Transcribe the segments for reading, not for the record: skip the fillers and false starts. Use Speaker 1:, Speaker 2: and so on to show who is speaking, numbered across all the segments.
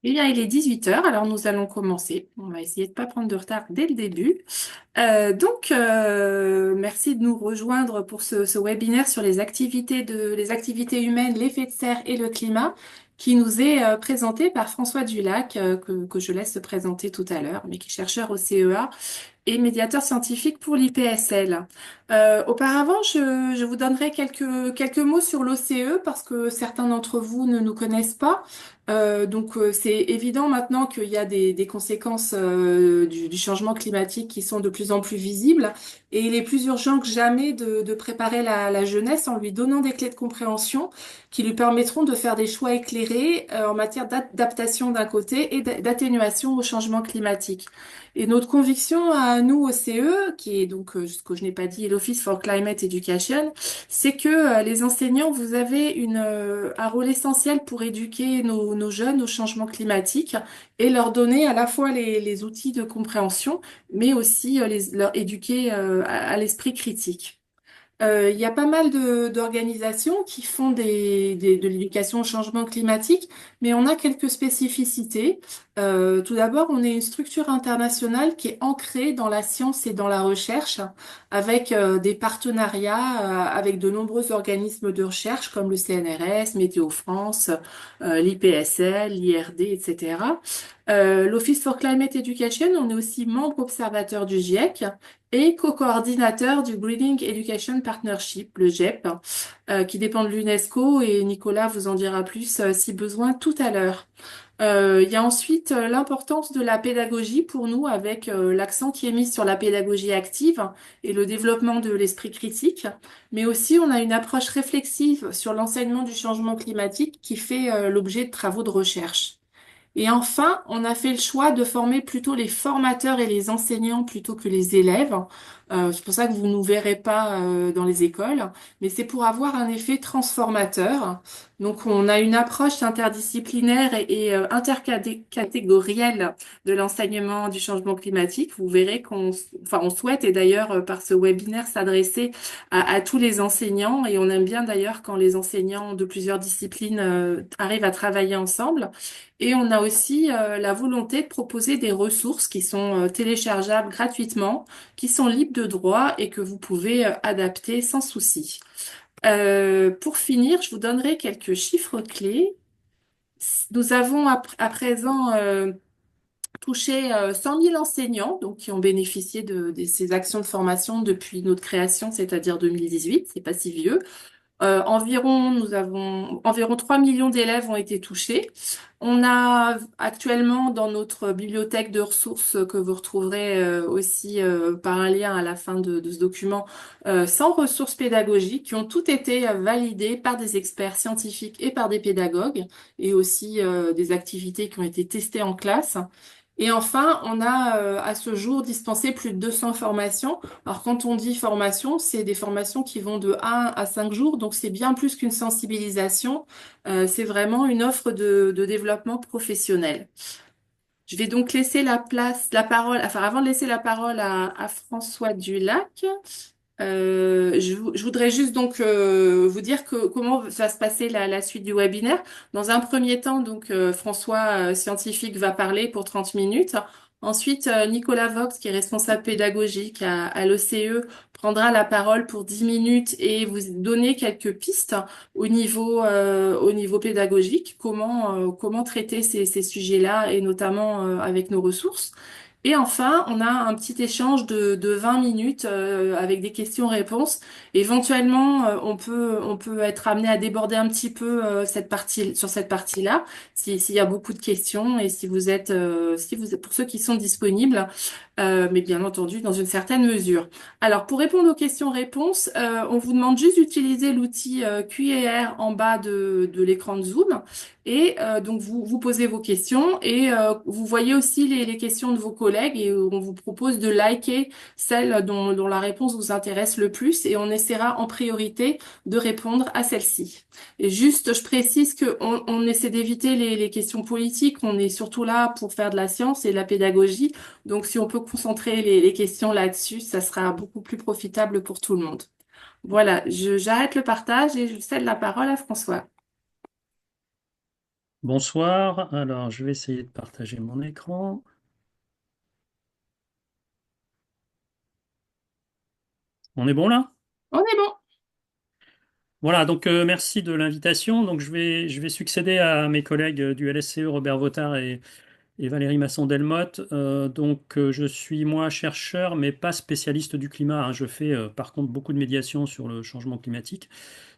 Speaker 1: Eh bien, il est 18 heures, alors nous allons commencer. On va essayer de pas prendre de retard dès le début. Merci de nous rejoindre pour ce webinaire sur les activités humaines, l'effet de serre et le climat, qui nous est présenté par François Dulac, que je laisse se présenter tout à l'heure, mais qui est chercheur au CEA et médiateur scientifique pour l'IPSL. Auparavant, je vous donnerai quelques mots sur l'OCE parce que certains d'entre vous ne nous connaissent pas. C'est évident maintenant qu'il y a des conséquences du changement climatique qui sont de plus en plus visibles et il est plus urgent que jamais de préparer la jeunesse en lui donnant des clés de compréhension qui lui permettront de faire des choix éclairés en matière d'adaptation d'un côté et d'atténuation au changement climatique. Et notre conviction à nous au CE, qui est donc, ce que je n'ai pas dit, l'Office for Climate Education, c'est que les enseignants, vous avez un rôle essentiel pour éduquer nos jeunes au changement climatique et leur donner à la fois les outils de compréhension, mais aussi leur éduquer à l'esprit critique. Il y a pas mal d'organisations qui font de l'éducation au changement climatique, mais on a quelques spécificités. Tout d'abord, on est une structure internationale qui est ancrée dans la science et dans la recherche, avec des partenariats avec de nombreux organismes de recherche comme le CNRS, Météo France, l'IPSL, l'IRD, etc. L'Office for Climate Education, on est aussi membre observateur du GIEC et co-coordinateur du Greening Education Partnership, le GEP, qui dépend de l'UNESCO et Nicolas vous en dira plus si besoin tout à l'heure. Il y a ensuite l'importance de la pédagogie pour nous avec l'accent qui est mis sur la pédagogie active et le développement de l'esprit critique, mais aussi on a une approche réflexive sur l'enseignement du changement climatique qui fait l'objet de travaux de recherche. Et enfin, on a fait le choix de former plutôt les formateurs et les enseignants plutôt que les élèves. C'est pour ça que vous ne nous verrez pas dans les écoles, mais c'est pour avoir un effet transformateur. Donc, on a une approche interdisciplinaire et intercatégorielle de l'enseignement du changement climatique. Vous verrez on souhaite, et d'ailleurs, par ce webinaire, s'adresser à tous les enseignants. Et on aime bien d'ailleurs quand les enseignants de plusieurs disciplines arrivent à travailler ensemble. Et on a aussi la volonté de proposer des ressources qui sont téléchargeables gratuitement, qui sont libres de droit et que vous pouvez adapter sans souci. Pour finir, je vous donnerai quelques chiffres clés. Nous avons à présent touché 100 000 enseignants donc, qui ont bénéficié de ces actions de formation depuis notre création, c'est-à-dire 2018. C'est pas si vieux. Nous avons environ 3 millions d'élèves ont été touchés. On a actuellement dans notre bibliothèque de ressources que vous retrouverez aussi par un lien à la fin de ce document, 100 ressources pédagogiques qui ont toutes été validées par des experts scientifiques et par des pédagogues et aussi des activités qui ont été testées en classe. Et enfin, on a à ce jour dispensé plus de 200 formations. Alors quand on dit formation, c'est des formations qui vont de 1 à 5 jours, donc c'est bien plus qu'une sensibilisation, c'est vraiment une offre de développement professionnel. Je vais donc laisser la parole, enfin avant de laisser la parole à François Dulac, je voudrais juste donc vous dire comment va se passer la suite du webinaire. Dans un premier temps, donc François, scientifique, va parler pour 30 minutes. Ensuite, Nicolas Vox, qui est responsable pédagogique à l'OCE, prendra la parole pour 10 minutes et vous donner quelques pistes au niveau pédagogique, comment traiter ces sujets-là et notamment avec nos ressources. Et enfin, on a un petit échange de 20 minutes avec des questions-réponses. Éventuellement, on peut être amené à déborder un petit peu sur cette partie-là, s'il y a beaucoup de questions et si vous êtes, pour ceux qui sont disponibles, mais bien entendu dans une certaine mesure. Alors, pour répondre aux questions-réponses, on vous demande juste d'utiliser l'outil Q&R en bas de l'écran de Zoom. Et donc vous posez vos questions et vous voyez aussi les questions de vos collègues et on vous propose de liker celle dont la réponse vous intéresse le plus et on essaiera en priorité de répondre à celle-ci. Et juste, je précise que on essaie d'éviter les questions politiques. On est surtout là pour faire de la science et de la pédagogie. Donc si on peut concentrer les questions là-dessus, ça sera beaucoup plus profitable pour tout le monde. Voilà, j'arrête le partage et je cède la parole à François.
Speaker 2: Bonsoir, alors je vais essayer de partager mon écran. On est bon là?
Speaker 1: On est bon.
Speaker 2: Voilà, donc merci de l'invitation. Donc je vais succéder à mes collègues du LSCE, Robert Votard et Valérie Masson-Delmotte. Je suis moi chercheur, mais pas spécialiste du climat, hein. Je fais par contre beaucoup de médiation sur le changement climatique.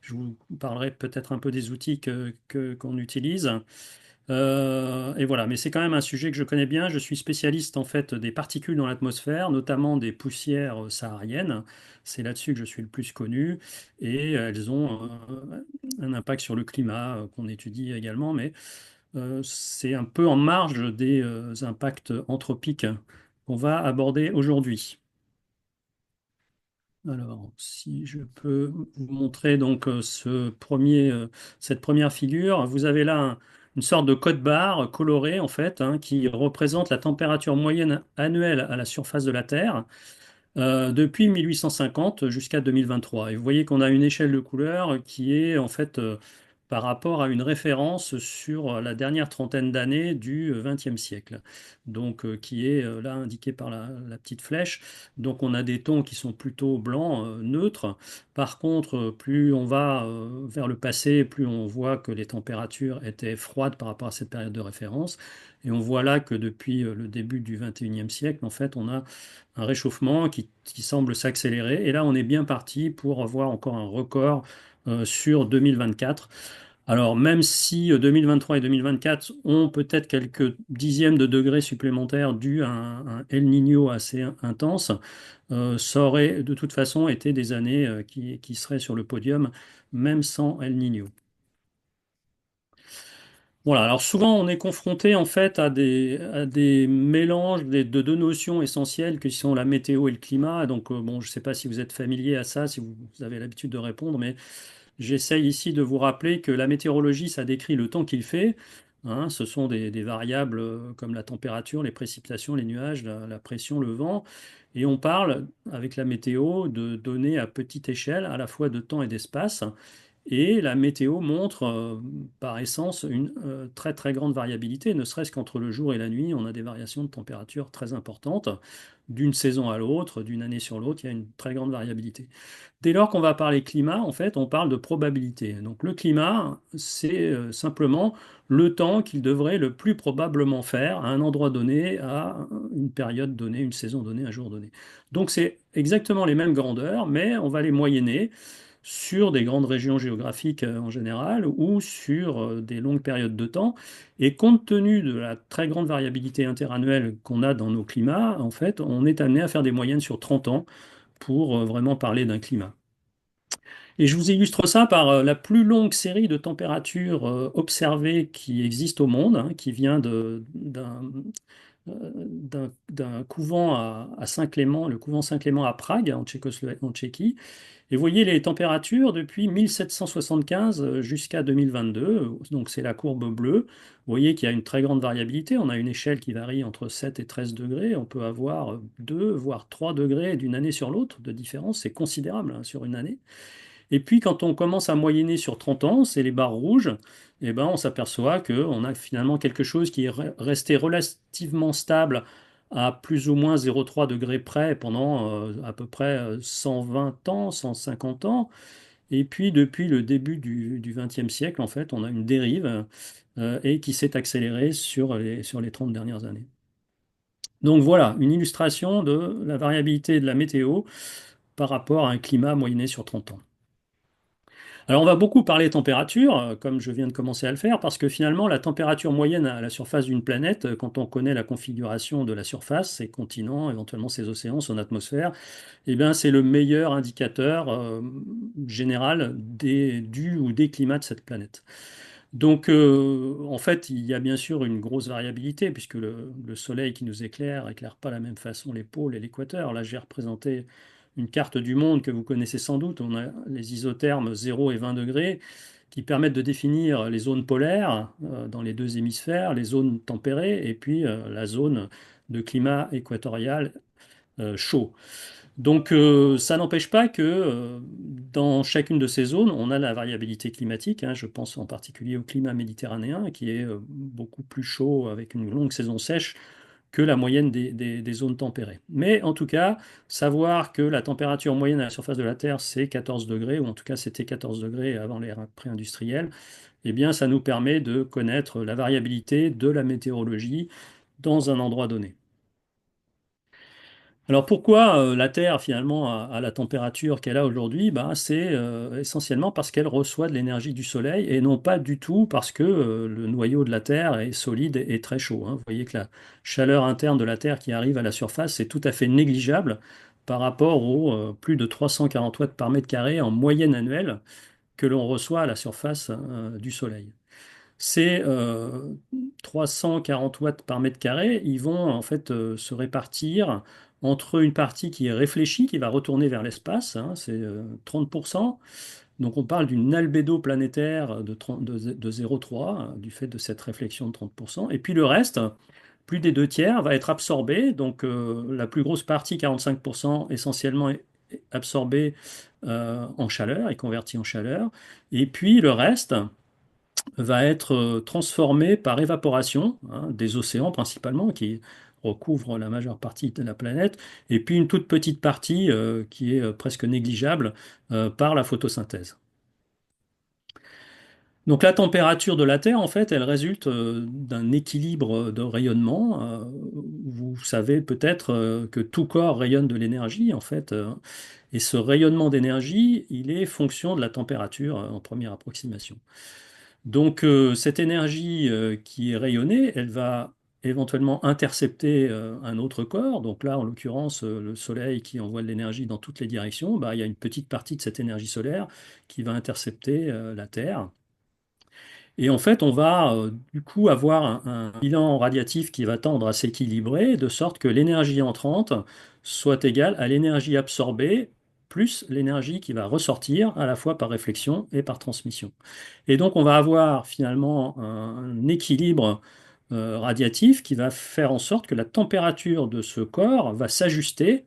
Speaker 2: Je vous parlerai peut-être un peu des outils qu'on utilise. Et voilà, mais c'est quand même un sujet que je connais bien. Je suis spécialiste en fait des particules dans l'atmosphère, notamment des poussières sahariennes. C'est là-dessus que je suis le plus connu et elles ont un impact sur le climat qu'on étudie également, mais c'est un peu en marge des impacts anthropiques qu'on va aborder aujourd'hui. Alors, si je peux vous montrer donc cette première figure, vous avez là une sorte de code-barre coloré en fait, hein, qui représente la température moyenne annuelle à la surface de la Terre depuis 1850 jusqu'à 2023. Et vous voyez qu'on a une échelle de couleurs qui est en fait par rapport à une référence sur la dernière trentaine d'années du XXe siècle, donc qui est là indiquée par la petite flèche. Donc on a des tons qui sont plutôt blancs, neutres. Par contre, plus on va vers le passé, plus on voit que les températures étaient froides par rapport à cette période de référence. Et on voit là que depuis le début du XXIe siècle, en fait, on a un réchauffement qui semble s'accélérer. Et là, on est bien parti pour avoir encore un record sur 2024. Alors, même si 2023 et 2024 ont peut-être quelques dixièmes de degrés supplémentaires dus à un El Niño assez intense, ça aurait de toute façon été des années qui seraient sur le podium, même sans El Niño. Voilà, alors souvent on est confronté en fait à des mélanges de deux notions essentielles qui sont la météo et le climat. Donc bon, je ne sais pas si vous êtes familier à ça, si vous avez l'habitude de répondre, mais j'essaye ici de vous rappeler que la météorologie, ça décrit le temps qu'il fait, hein. Ce sont des variables comme la température, les précipitations, les nuages, la pression, le vent. Et on parle avec la météo de données à petite échelle, à la fois de temps et d'espace. Et la météo montre par essence une très très grande variabilité, ne serait-ce qu'entre le jour et la nuit, on a des variations de température très importantes. D'une saison à l'autre, d'une année sur l'autre, il y a une très grande variabilité. Dès lors qu'on va parler climat, en fait, on parle de probabilité. Donc le climat, c'est simplement le temps qu'il devrait le plus probablement faire à un endroit donné, à une période donnée, une saison donnée, un jour donné. Donc c'est exactement les mêmes grandeurs, mais on va les moyenner sur des grandes régions géographiques en général ou sur des longues périodes de temps. Et compte tenu de la très grande variabilité interannuelle qu'on a dans nos climats, en fait, on est amené à faire des moyennes sur 30 ans pour vraiment parler d'un climat. Et je vous illustre ça par la plus longue série de températures observées qui existe au monde, hein, qui vient d'un couvent à Saint-Clément, le couvent Saint-Clément à Prague, en Tchéquie. Et vous voyez les températures depuis 1775 jusqu'à 2022. Donc c'est la courbe bleue. Vous voyez qu'il y a une très grande variabilité. On a une échelle qui varie entre 7 et 13 degrés. On peut avoir 2, voire 3 degrés d'une année sur l'autre de différence. C'est considérable, hein, sur une année. Et puis quand on commence à moyenner sur 30 ans, c'est les barres rouges, et ben, on s'aperçoit qu'on a finalement quelque chose qui est resté relativement stable à plus ou moins 0,3 degrés près pendant à peu près 120 ans, 150 ans. Et puis depuis le début du XXe siècle, en fait, on a une dérive et qui s'est accélérée sur les 30 dernières années. Donc voilà, une illustration de la variabilité de la météo par rapport à un climat moyenné sur 30 ans. Alors on va beaucoup parler température, comme je viens de commencer à le faire, parce que finalement la température moyenne à la surface d'une planète, quand on connaît la configuration de la surface, ses continents, éventuellement ses océans, son atmosphère, eh bien c'est le meilleur indicateur général du ou des climats de cette planète. Donc, en fait, il y a bien sûr une grosse variabilité, puisque le soleil qui nous éclaire éclaire pas de la même façon les pôles et l'équateur. Là, j'ai représenté une carte du monde que vous connaissez sans doute. On a les isothermes 0 et 20 degrés qui permettent de définir les zones polaires dans les deux hémisphères, les zones tempérées, et puis la zone de climat équatorial chaud. Donc, ça n'empêche pas que dans chacune de ces zones, on a la variabilité climatique, hein. Je pense en particulier au climat méditerranéen, qui est beaucoup plus chaud avec une longue saison sèche que la moyenne des zones tempérées. Mais en tout cas, savoir que la température moyenne à la surface de la Terre, c'est 14 degrés, ou en tout cas c'était 14 degrés avant l'ère pré-industrielle, eh bien, ça nous permet de connaître la variabilité de la météorologie dans un endroit donné. Alors pourquoi la Terre finalement a la température qu'elle a aujourd'hui? Ben, c'est essentiellement parce qu'elle reçoit de l'énergie du Soleil et non pas du tout parce que le noyau de la Terre est solide et très chaud, hein. Vous voyez que la chaleur interne de la Terre qui arrive à la surface est tout à fait négligeable par rapport aux plus de 340 watts par mètre carré en moyenne annuelle que l'on reçoit à la surface du Soleil. Ces 340 watts par mètre carré, ils vont en fait se répartir entre une partie qui est réfléchie, qui va retourner vers l'espace, hein, c'est 30%. Donc on parle d'une albédo planétaire de, 30 de 0,3 du fait de cette réflexion de 30%. Et puis le reste, plus des deux tiers, va être absorbé. Donc la plus grosse partie, 45%, essentiellement est absorbée en chaleur et convertie en chaleur. Et puis le reste va être transformé par évaporation, hein, des océans principalement, qui recouvrent la majeure partie de la planète, et puis une toute petite partie qui est presque négligeable par la photosynthèse. Donc la température de la Terre, en fait, elle résulte d'un équilibre de rayonnement. Vous savez peut-être que tout corps rayonne de l'énergie, en fait, et ce rayonnement d'énergie, il est fonction de la température en première approximation. Donc, cette énergie qui est rayonnée, elle va éventuellement intercepter un autre corps. Donc là, en l'occurrence, le Soleil qui envoie de l'énergie dans toutes les directions, bah, il y a une petite partie de cette énergie solaire qui va intercepter la Terre. Et en fait, on va du coup avoir un bilan radiatif qui va tendre à s'équilibrer, de sorte que l'énergie entrante soit égale à l'énergie absorbée plus l'énergie qui va ressortir à la fois par réflexion et par transmission. Et donc, on va avoir finalement un équilibre radiatif qui va faire en sorte que la température de ce corps va s'ajuster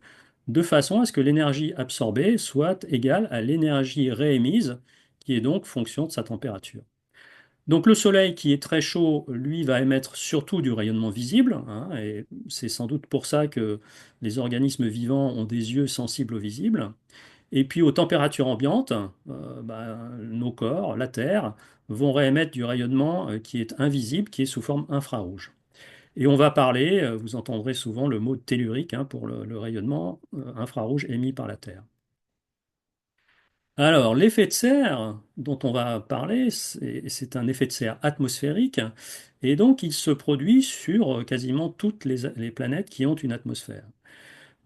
Speaker 2: de façon à ce que l'énergie absorbée soit égale à l'énergie réémise, qui est donc fonction de sa température. Donc le Soleil qui est très chaud, lui, va émettre surtout du rayonnement visible, hein, et c'est sans doute pour ça que les organismes vivants ont des yeux sensibles au visible. Et puis aux températures ambiantes, nos corps, la Terre, vont réémettre du rayonnement qui est invisible, qui est sous forme infrarouge. Et on va parler, vous entendrez souvent le mot tellurique, hein, pour le rayonnement infrarouge émis par la Terre. Alors, l'effet de serre dont on va parler, c'est un effet de serre atmosphérique, et donc il se produit sur quasiment toutes les planètes qui ont une atmosphère.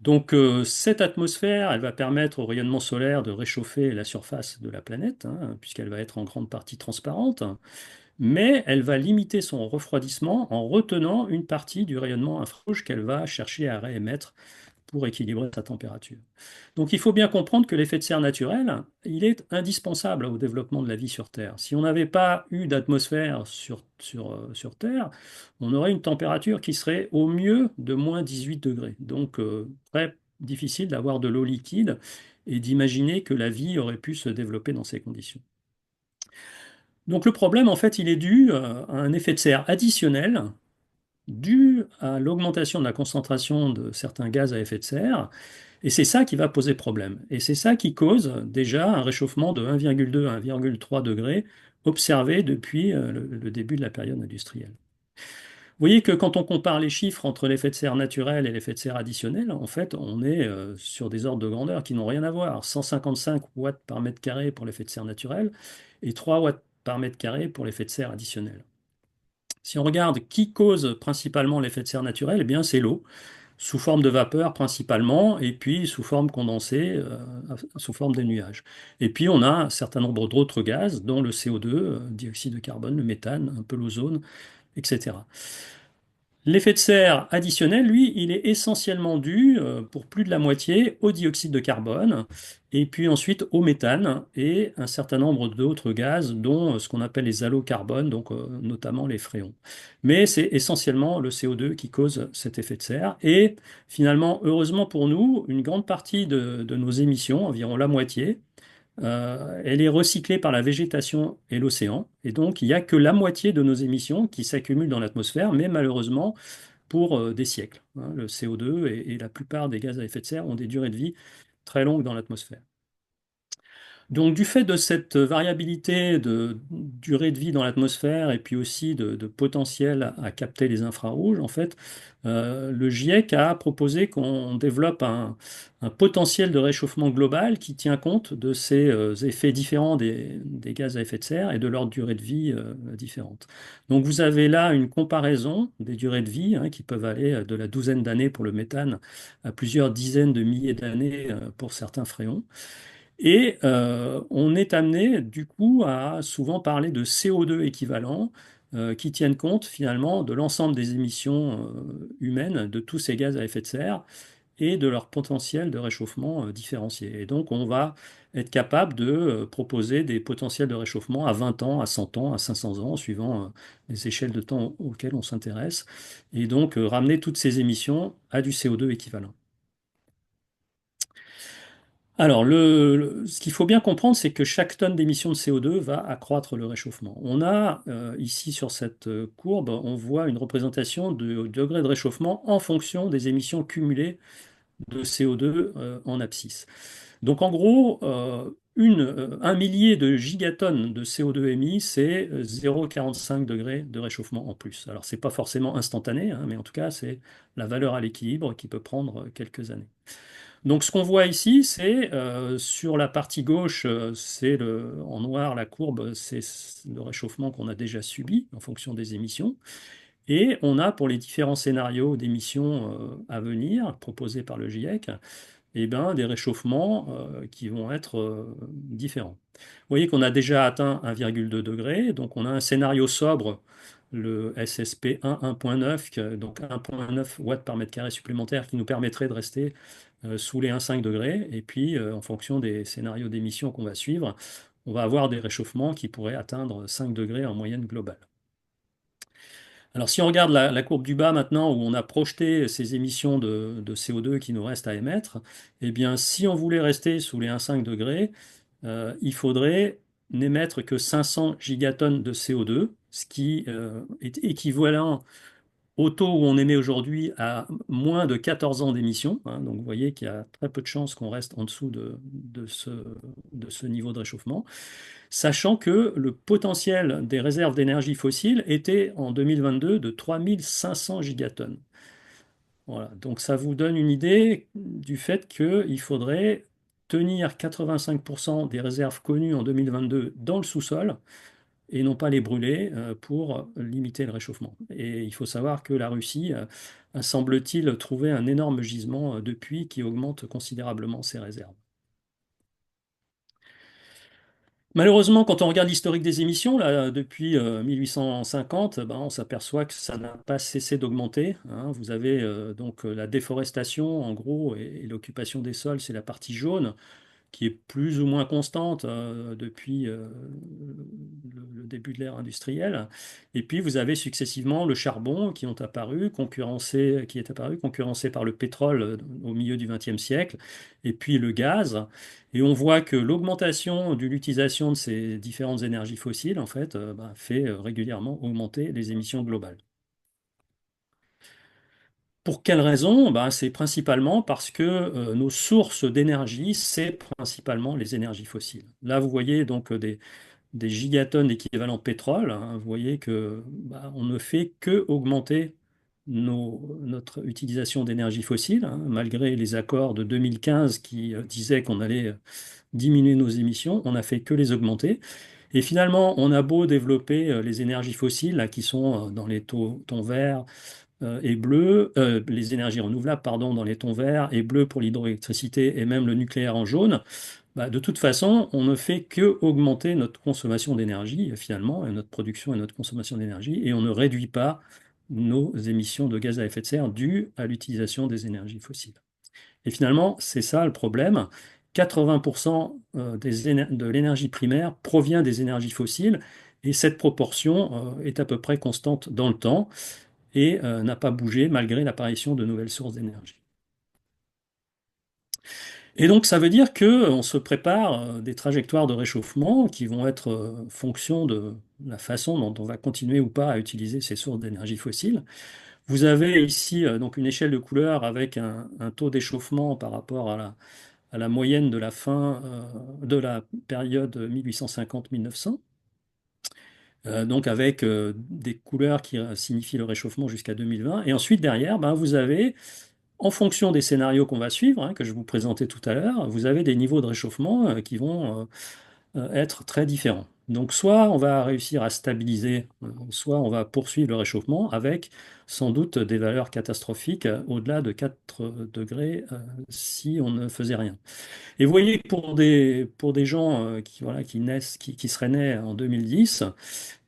Speaker 2: Donc, cette atmosphère, elle va permettre au rayonnement solaire de réchauffer la surface de la planète, hein, puisqu'elle va être en grande partie transparente, mais elle va limiter son refroidissement en retenant une partie du rayonnement infrarouge qu'elle va chercher à réémettre pour équilibrer sa température. Donc il faut bien comprendre que l'effet de serre naturel, il est indispensable au développement de la vie sur Terre. Si on n'avait pas eu d'atmosphère sur Terre, on aurait une température qui serait au mieux de moins 18 degrés. Donc très difficile d'avoir de l'eau liquide et d'imaginer que la vie aurait pu se développer dans ces conditions. Donc le problème, en fait, il est dû à un effet de serre additionnel dû à l'augmentation de la concentration de certains gaz à effet de serre. Et c'est ça qui va poser problème. Et c'est ça qui cause déjà un réchauffement de 1,2 à 1,3 degrés observé depuis le début de la période industrielle. Vous voyez que quand on compare les chiffres entre l'effet de serre naturel et l'effet de serre additionnel, en fait, on est sur des ordres de grandeur qui n'ont rien à voir. 155 watts par mètre carré pour l'effet de serre naturel et 3 watts par mètre carré pour l'effet de serre additionnel. Si on regarde qui cause principalement l'effet de serre naturel, eh bien c'est l'eau, sous forme de vapeur principalement, et puis sous forme condensée, sous forme des nuages. Et puis on a un certain nombre d'autres gaz, dont le CO2, dioxyde de carbone, le méthane, un peu l'ozone, etc. L'effet de serre additionnel, lui, il est essentiellement dû, pour plus de la moitié, au dioxyde de carbone, et puis ensuite au méthane et un certain nombre d'autres gaz, dont ce qu'on appelle les halocarbones, donc notamment les fréons. Mais c'est essentiellement le CO2 qui cause cet effet de serre. Et finalement, heureusement pour nous, une grande partie de nos émissions, environ la moitié, elle est recyclée par la végétation et l'océan. Et donc, il n'y a que la moitié de nos émissions qui s'accumulent dans l'atmosphère, mais malheureusement, pour des siècles, hein. Le CO2 et la plupart des gaz à effet de serre ont des durées de vie très longues dans l'atmosphère. Donc, du fait de cette variabilité de durée de vie dans l'atmosphère et puis aussi de potentiel à capter les infrarouges, en fait, le GIEC a proposé qu'on développe un potentiel de réchauffement global qui tient compte de ces effets différents des gaz à effet de serre et de leur durée de vie différente. Donc, vous avez là une comparaison des durées de vie, hein, qui peuvent aller de la douzaine d'années pour le méthane à plusieurs dizaines de milliers d'années pour certains fréons. Et on est amené du coup à souvent parler de CO2 équivalents qui tiennent compte finalement de l'ensemble des émissions humaines de tous ces gaz à effet de serre et de leur potentiel de réchauffement différencié. Et donc on va être capable de proposer des potentiels de réchauffement à 20 ans, à 100 ans, à 500 ans, suivant les échelles de temps auxquelles on s'intéresse, et donc ramener toutes ces émissions à du CO2 équivalent. Alors, ce qu'il faut bien comprendre, c'est que chaque tonne d'émissions de CO2 va accroître le réchauffement. On a ici sur cette courbe, on voit une représentation du degré de réchauffement en fonction des émissions cumulées de CO2 en abscisse. Donc en gros, 1 millier de gigatonnes de CO2 émis, c'est 0,45 degrés de réchauffement en plus. Alors c'est pas forcément instantané, hein, mais en tout cas c'est la valeur à l'équilibre qui peut prendre quelques années. Donc ce qu'on voit ici, c'est sur la partie gauche, en noir la courbe, c'est le réchauffement qu'on a déjà subi en fonction des émissions. Et on a pour les différents scénarios d'émissions à venir proposés par le GIEC, eh ben, des réchauffements qui vont être différents. Vous voyez qu'on a déjà atteint 1,2 degré, donc on a un scénario sobre, le SSP 1 1.9, donc 1,9 watts par mètre carré supplémentaire, qui nous permettrait de rester sous les 1,5 degrés. Et puis, en fonction des scénarios d'émissions qu'on va suivre, on va avoir des réchauffements qui pourraient atteindre 5 degrés en moyenne globale. Alors, si on regarde la courbe du bas maintenant, où on a projeté ces émissions de CO2 qui nous restent à émettre, eh bien, si on voulait rester sous les 1,5 degrés, il faudrait n'émettre que 500 gigatonnes de CO2, ce qui est équivalent au taux où on émet aujourd'hui à moins de 14 ans d'émission, hein. Donc, vous voyez qu'il y a très peu de chances qu'on reste en dessous de ce niveau de réchauffement, sachant que le potentiel des réserves d'énergie fossile était en 2022 de 3500 gigatonnes. Voilà, donc ça vous donne une idée du fait qu'il faudrait tenir 85% des réserves connues en 2022 dans le sous-sol et non pas les brûler pour limiter le réchauffement. Et il faut savoir que la Russie semble-t-il trouvé un énorme gisement depuis qui augmente considérablement ses réserves. Malheureusement, quand on regarde l'historique des émissions, là, depuis 1850, ben, on s'aperçoit que ça n'a pas cessé d'augmenter, hein. Vous avez donc la déforestation, en gros, et l'occupation des sols, c'est la partie jaune, qui est plus ou moins constante depuis le début de l'ère industrielle. Et puis vous avez successivement le charbon qui est apparu, concurrencé par le pétrole au milieu du XXe siècle, et puis le gaz. Et on voit que l'augmentation de l'utilisation de ces différentes énergies fossiles, en fait, bah, fait régulièrement augmenter les émissions globales. Pour quelles raisons? Ben, c'est principalement parce que nos sources d'énergie, c'est principalement les énergies fossiles. Là, vous voyez donc des gigatonnes d'équivalent pétrole, hein. Vous voyez que bah, on ne fait que augmenter notre utilisation d'énergie fossile, hein, malgré les accords de 2015 qui disaient qu'on allait diminuer nos émissions, on n'a fait que les augmenter. Et finalement, on a beau développer les énergies fossiles, là, qui sont dans les tons verts et bleus, les énergies renouvelables, pardon, dans les tons verts et bleus pour l'hydroélectricité et même le nucléaire en jaune, bah, de toute façon, on ne fait que augmenter notre consommation d'énergie, finalement, et notre production et notre consommation d'énergie, et on ne réduit pas nos émissions de gaz à effet de serre dues à l'utilisation des énergies fossiles. Et finalement, c'est ça le problème. 80% de l'énergie primaire provient des énergies fossiles et cette proportion est à peu près constante dans le temps et n'a pas bougé malgré l'apparition de nouvelles sources d'énergie. Et donc ça veut dire qu'on se prépare des trajectoires de réchauffement qui vont être fonction de la façon dont on va continuer ou pas à utiliser ces sources d'énergie fossiles. Vous avez ici donc une échelle de couleurs avec un taux d'échauffement par rapport à la moyenne de la fin de la période 1850-1900. Donc avec des couleurs qui signifient le réchauffement jusqu'à 2020. Et ensuite derrière, ben, vous avez en fonction des scénarios qu'on va suivre, hein, que je vous présentais tout à l'heure, vous avez des niveaux de réchauffement qui vont être très différents. Donc soit on va réussir à stabiliser, soit on va poursuivre le réchauffement avec sans doute des valeurs catastrophiques au-delà de 4 degrés si on ne faisait rien. Et vous voyez que pour des gens qui, voilà, qui naissent, qui seraient nés en 2010,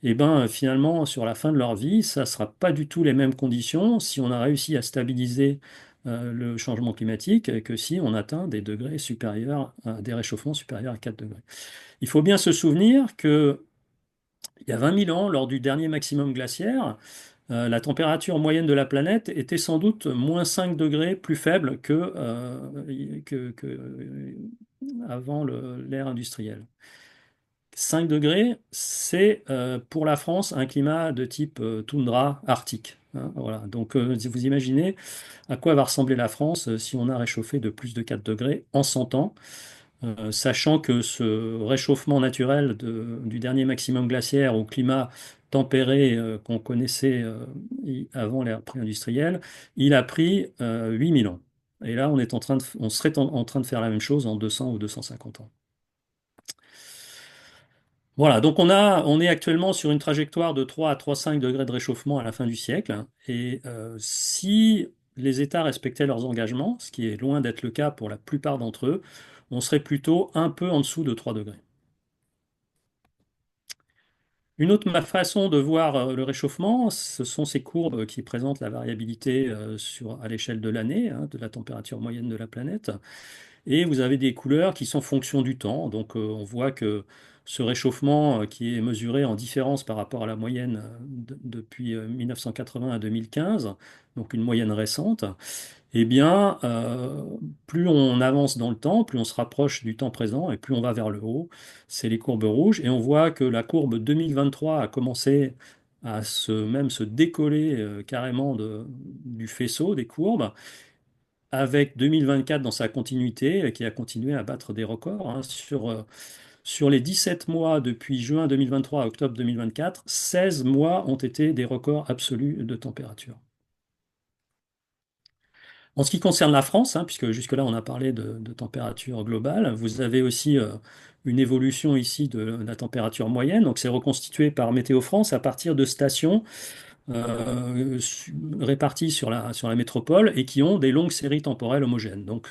Speaker 2: et ben finalement, sur la fin de leur vie, ça ne sera pas du tout les mêmes conditions si on a réussi à stabiliser le changement climatique que si on atteint des degrés supérieurs, des réchauffements supérieurs à 4 degrés. Il faut bien se souvenir que il y a 20 000 ans, lors du dernier maximum glaciaire, la température moyenne de la planète était sans doute moins 5 degrés plus faible que avant l'ère industrielle. 5 degrés, c'est pour la France un climat de type toundra arctique, hein, voilà. Donc vous imaginez à quoi va ressembler la France si on a réchauffé de plus de 4 degrés en 100 ans, sachant que ce réchauffement naturel du dernier maximum glaciaire au climat tempéré qu'on connaissait avant l'ère pré-industrielle, il a pris 8000 ans. Et là, on serait en train de faire la même chose en 200 ou 250 ans. Voilà, donc on est actuellement sur une trajectoire de 3 à 3,5 degrés de réchauffement à la fin du siècle. Et si les États respectaient leurs engagements, ce qui est loin d'être le cas pour la plupart d'entre eux, on serait plutôt un peu en dessous de 3 degrés. Une autre façon de voir le réchauffement, ce sont ces courbes qui présentent la variabilité à l'échelle de l'année, hein, de la température moyenne de la planète. Et vous avez des couleurs qui sont fonction du temps. Donc on voit que ce réchauffement qui est mesuré en différence par rapport à la moyenne depuis 1980 à 2015, donc une moyenne récente, eh bien, plus on avance dans le temps, plus on se rapproche du temps présent et plus on va vers le haut. C'est les courbes rouges. Et on voit que la courbe 2023 a commencé à même se décoller carrément du faisceau des courbes avec 2024 dans sa continuité, qui a continué à battre des records, hein. Sur les 17 mois depuis juin 2023 à octobre 2024, 16 mois ont été des records absolus de température. En ce qui concerne la France, hein, puisque jusque-là on a parlé de température globale, vous avez aussi une évolution ici de la température moyenne. Donc c'est reconstitué par Météo France à partir de stations répartis sur la métropole et qui ont des longues séries temporelles homogènes. Donc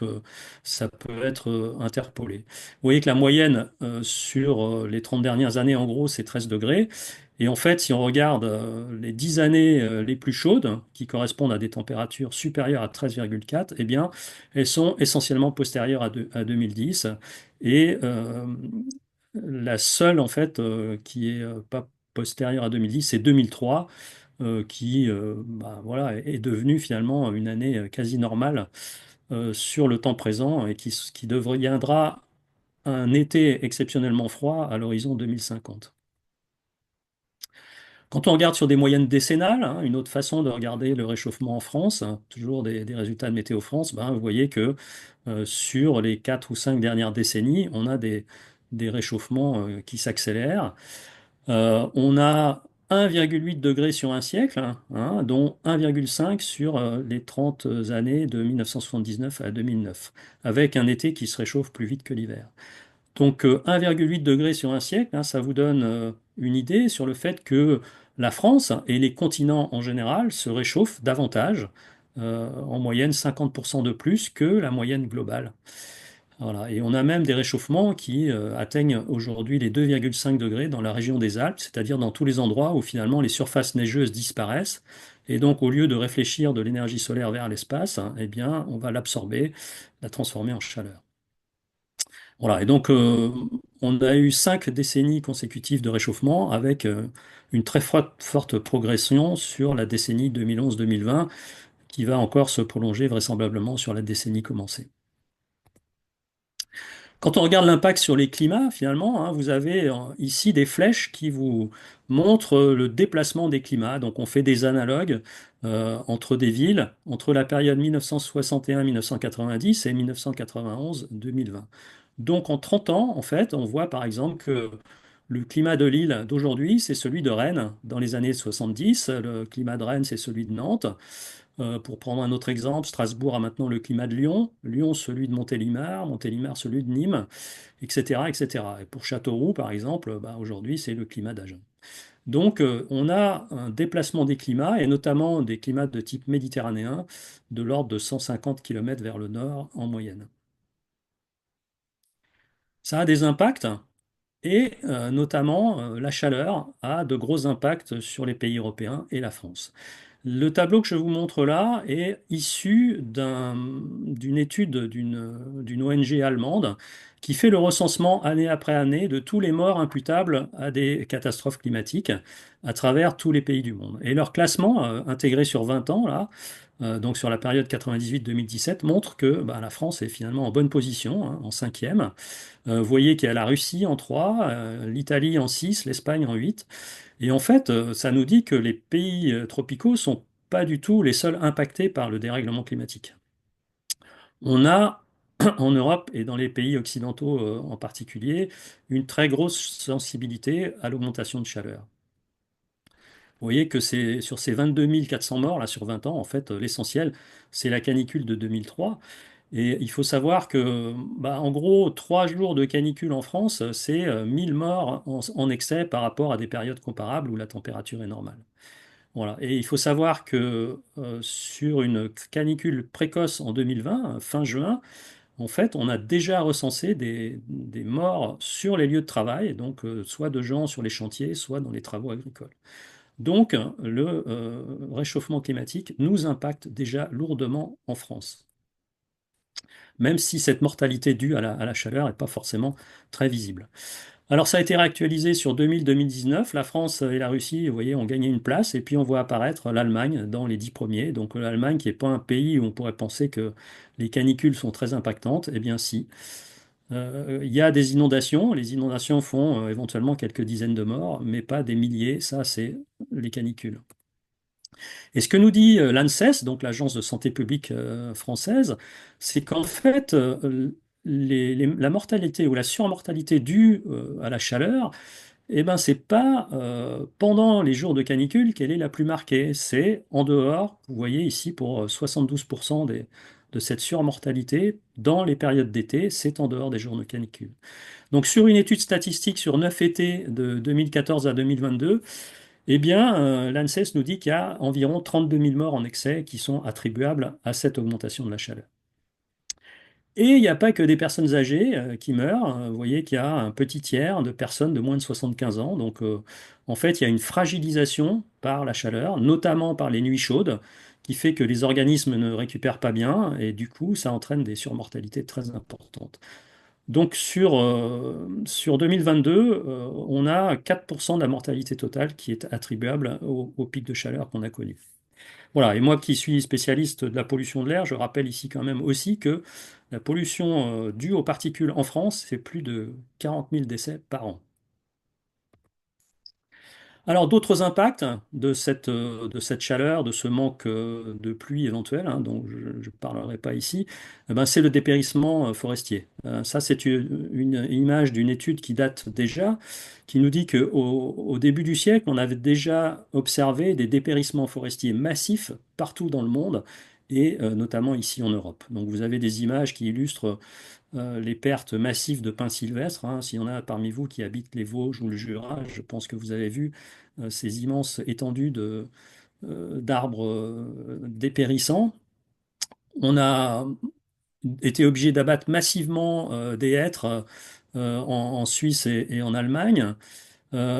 Speaker 2: ça peut être interpolé. Vous voyez que la moyenne sur les 30 dernières années, en gros, c'est 13 degrés. Et en fait, si on regarde les 10 années les plus chaudes, qui correspondent à des températures supérieures à 13,4, eh bien, elles sont essentiellement postérieures à 2010. Et la seule, en fait, qui est pas postérieure à 2010, c'est 2003 qui bah, voilà, est devenue finalement une année quasi normale sur le temps présent et qui deviendra un été exceptionnellement froid à l'horizon 2050. Quand on regarde sur des moyennes décennales, hein, une autre façon de regarder le réchauffement en France, hein, toujours des résultats de Météo France, ben, vous voyez que sur les 4 ou 5 dernières décennies, on a des réchauffements qui s'accélèrent. On a 1,8 degrés sur un siècle, hein, dont 1,5 sur les 30 années de 1979 à 2009, avec un été qui se réchauffe plus vite que l'hiver. Donc 1,8 degrés sur un siècle, hein, ça vous donne une idée sur le fait que la France et les continents en général se réchauffent davantage, en moyenne 50% de plus que la moyenne globale. Voilà. Et on a même des réchauffements qui atteignent aujourd'hui les 2,5 degrés dans la région des Alpes, c'est-à-dire dans tous les endroits où finalement les surfaces neigeuses disparaissent. Et donc, au lieu de réfléchir de l'énergie solaire vers l'espace, hein, eh bien, on va l'absorber, la transformer en chaleur. Voilà. Et donc, on a eu 5 décennies consécutives de réchauffement avec une très forte progression sur la décennie 2011-2020 qui va encore se prolonger vraisemblablement sur la décennie commencée. Quand on regarde l'impact sur les climats, finalement, hein, vous avez ici des flèches qui vous montrent le déplacement des climats. Donc on fait des analogues entre des villes, entre la période 1961-1990 et 1991-2020. Donc en 30 ans, en fait, on voit par exemple que le climat de l'île d'aujourd'hui, c'est celui de Rennes dans les années 70. Le climat de Rennes, c'est celui de Nantes. Pour prendre un autre exemple, Strasbourg a maintenant le climat de Lyon, Lyon celui de Montélimar, Montélimar celui de Nîmes, etc., etc. Et pour Châteauroux, par exemple, bah, aujourd'hui, c'est le climat d'Agen. Donc, on a un déplacement des climats, et notamment des climats de type méditerranéen, de l'ordre de 150 km vers le nord en moyenne. Ça a des impacts, et notamment la chaleur a de gros impacts sur les pays européens et la France. Le tableau que je vous montre là est issu d'une étude d'une ONG allemande qui fait le recensement année après année de tous les morts imputables à des catastrophes climatiques à travers tous les pays du monde. Et leur classement, intégré sur 20 ans, là, donc sur la période 98-2017, montre que bah, la France est finalement en bonne position, hein, en cinquième. Vous voyez qu'il y a la Russie en 3, l'Italie en 6, l'Espagne en 8. Et en fait, ça nous dit que les pays tropicaux sont pas du tout les seuls impactés par le dérèglement climatique. On a en Europe et dans les pays occidentaux en particulier une très grosse sensibilité à l'augmentation de chaleur. Vous voyez que c'est sur ces 22 400 morts là sur 20 ans, en fait, l'essentiel, c'est la canicule de 2003. Et il faut savoir que, bah, en gros, 3 jours de canicule en France, c'est 1000 morts en excès par rapport à des périodes comparables où la température est normale. Voilà. Et il faut savoir que sur une canicule précoce en 2020, fin juin, en fait, on a déjà recensé des morts sur les lieux de travail, donc soit de gens sur les chantiers, soit dans les travaux agricoles. Donc, le réchauffement climatique nous impacte déjà lourdement en France, même si cette mortalité due à la chaleur n'est pas forcément très visible. Alors ça a été réactualisé sur 2000-2019. La France et la Russie, vous voyez, ont gagné une place. Et puis on voit apparaître l'Allemagne dans les 10 premiers. Donc l'Allemagne qui n'est pas un pays où on pourrait penser que les canicules sont très impactantes. Eh bien si. Il y a des inondations. Les inondations font éventuellement quelques dizaines de morts, mais pas des milliers. Ça, c'est les canicules. Et ce que nous dit l'ANSES, donc l'Agence de santé publique française, c'est qu'en fait, la mortalité ou la surmortalité due à la chaleur, eh ben, c'est pas pendant les jours de canicule qu'elle est la plus marquée. C'est en dehors, vous voyez ici, pour 72% de cette surmortalité, dans les périodes d'été, c'est en dehors des jours de canicule. Donc, sur une étude statistique sur 9 étés de 2014 à 2022, eh bien, l'ANSES nous dit qu'il y a environ 32 000 morts en excès qui sont attribuables à cette augmentation de la chaleur. Et il n'y a pas que des personnes âgées qui meurent. Vous voyez qu'il y a un petit tiers de personnes de moins de 75 ans. Donc, en fait, il y a une fragilisation par la chaleur, notamment par les nuits chaudes, qui fait que les organismes ne récupèrent pas bien et du coup, ça entraîne des surmortalités très importantes. Donc, sur 2022, on a 4% de la mortalité totale qui est attribuable au pic de chaleur qu'on a connu. Voilà, et moi qui suis spécialiste de la pollution de l'air, je rappelle ici quand même aussi que la pollution due aux particules en France, c'est plus de 40 000 décès par an. Alors, d'autres impacts de cette chaleur, de ce manque de pluie éventuelle, hein, dont je ne parlerai pas ici, eh ben, c'est le dépérissement forestier. Ça, c'est une image d'une étude qui date déjà, qui nous dit qu'au au début du siècle, on avait déjà observé des dépérissements forestiers massifs partout dans le monde, et notamment ici en Europe. Donc, vous avez des images qui illustrent les pertes massives de pins sylvestres, hein. S'il y en a parmi vous qui habitent les Vosges ou le Jura, je pense que vous avez vu ces immenses étendues d'arbres dépérissants. On a été obligés d'abattre massivement des hêtres en Suisse et en Allemagne.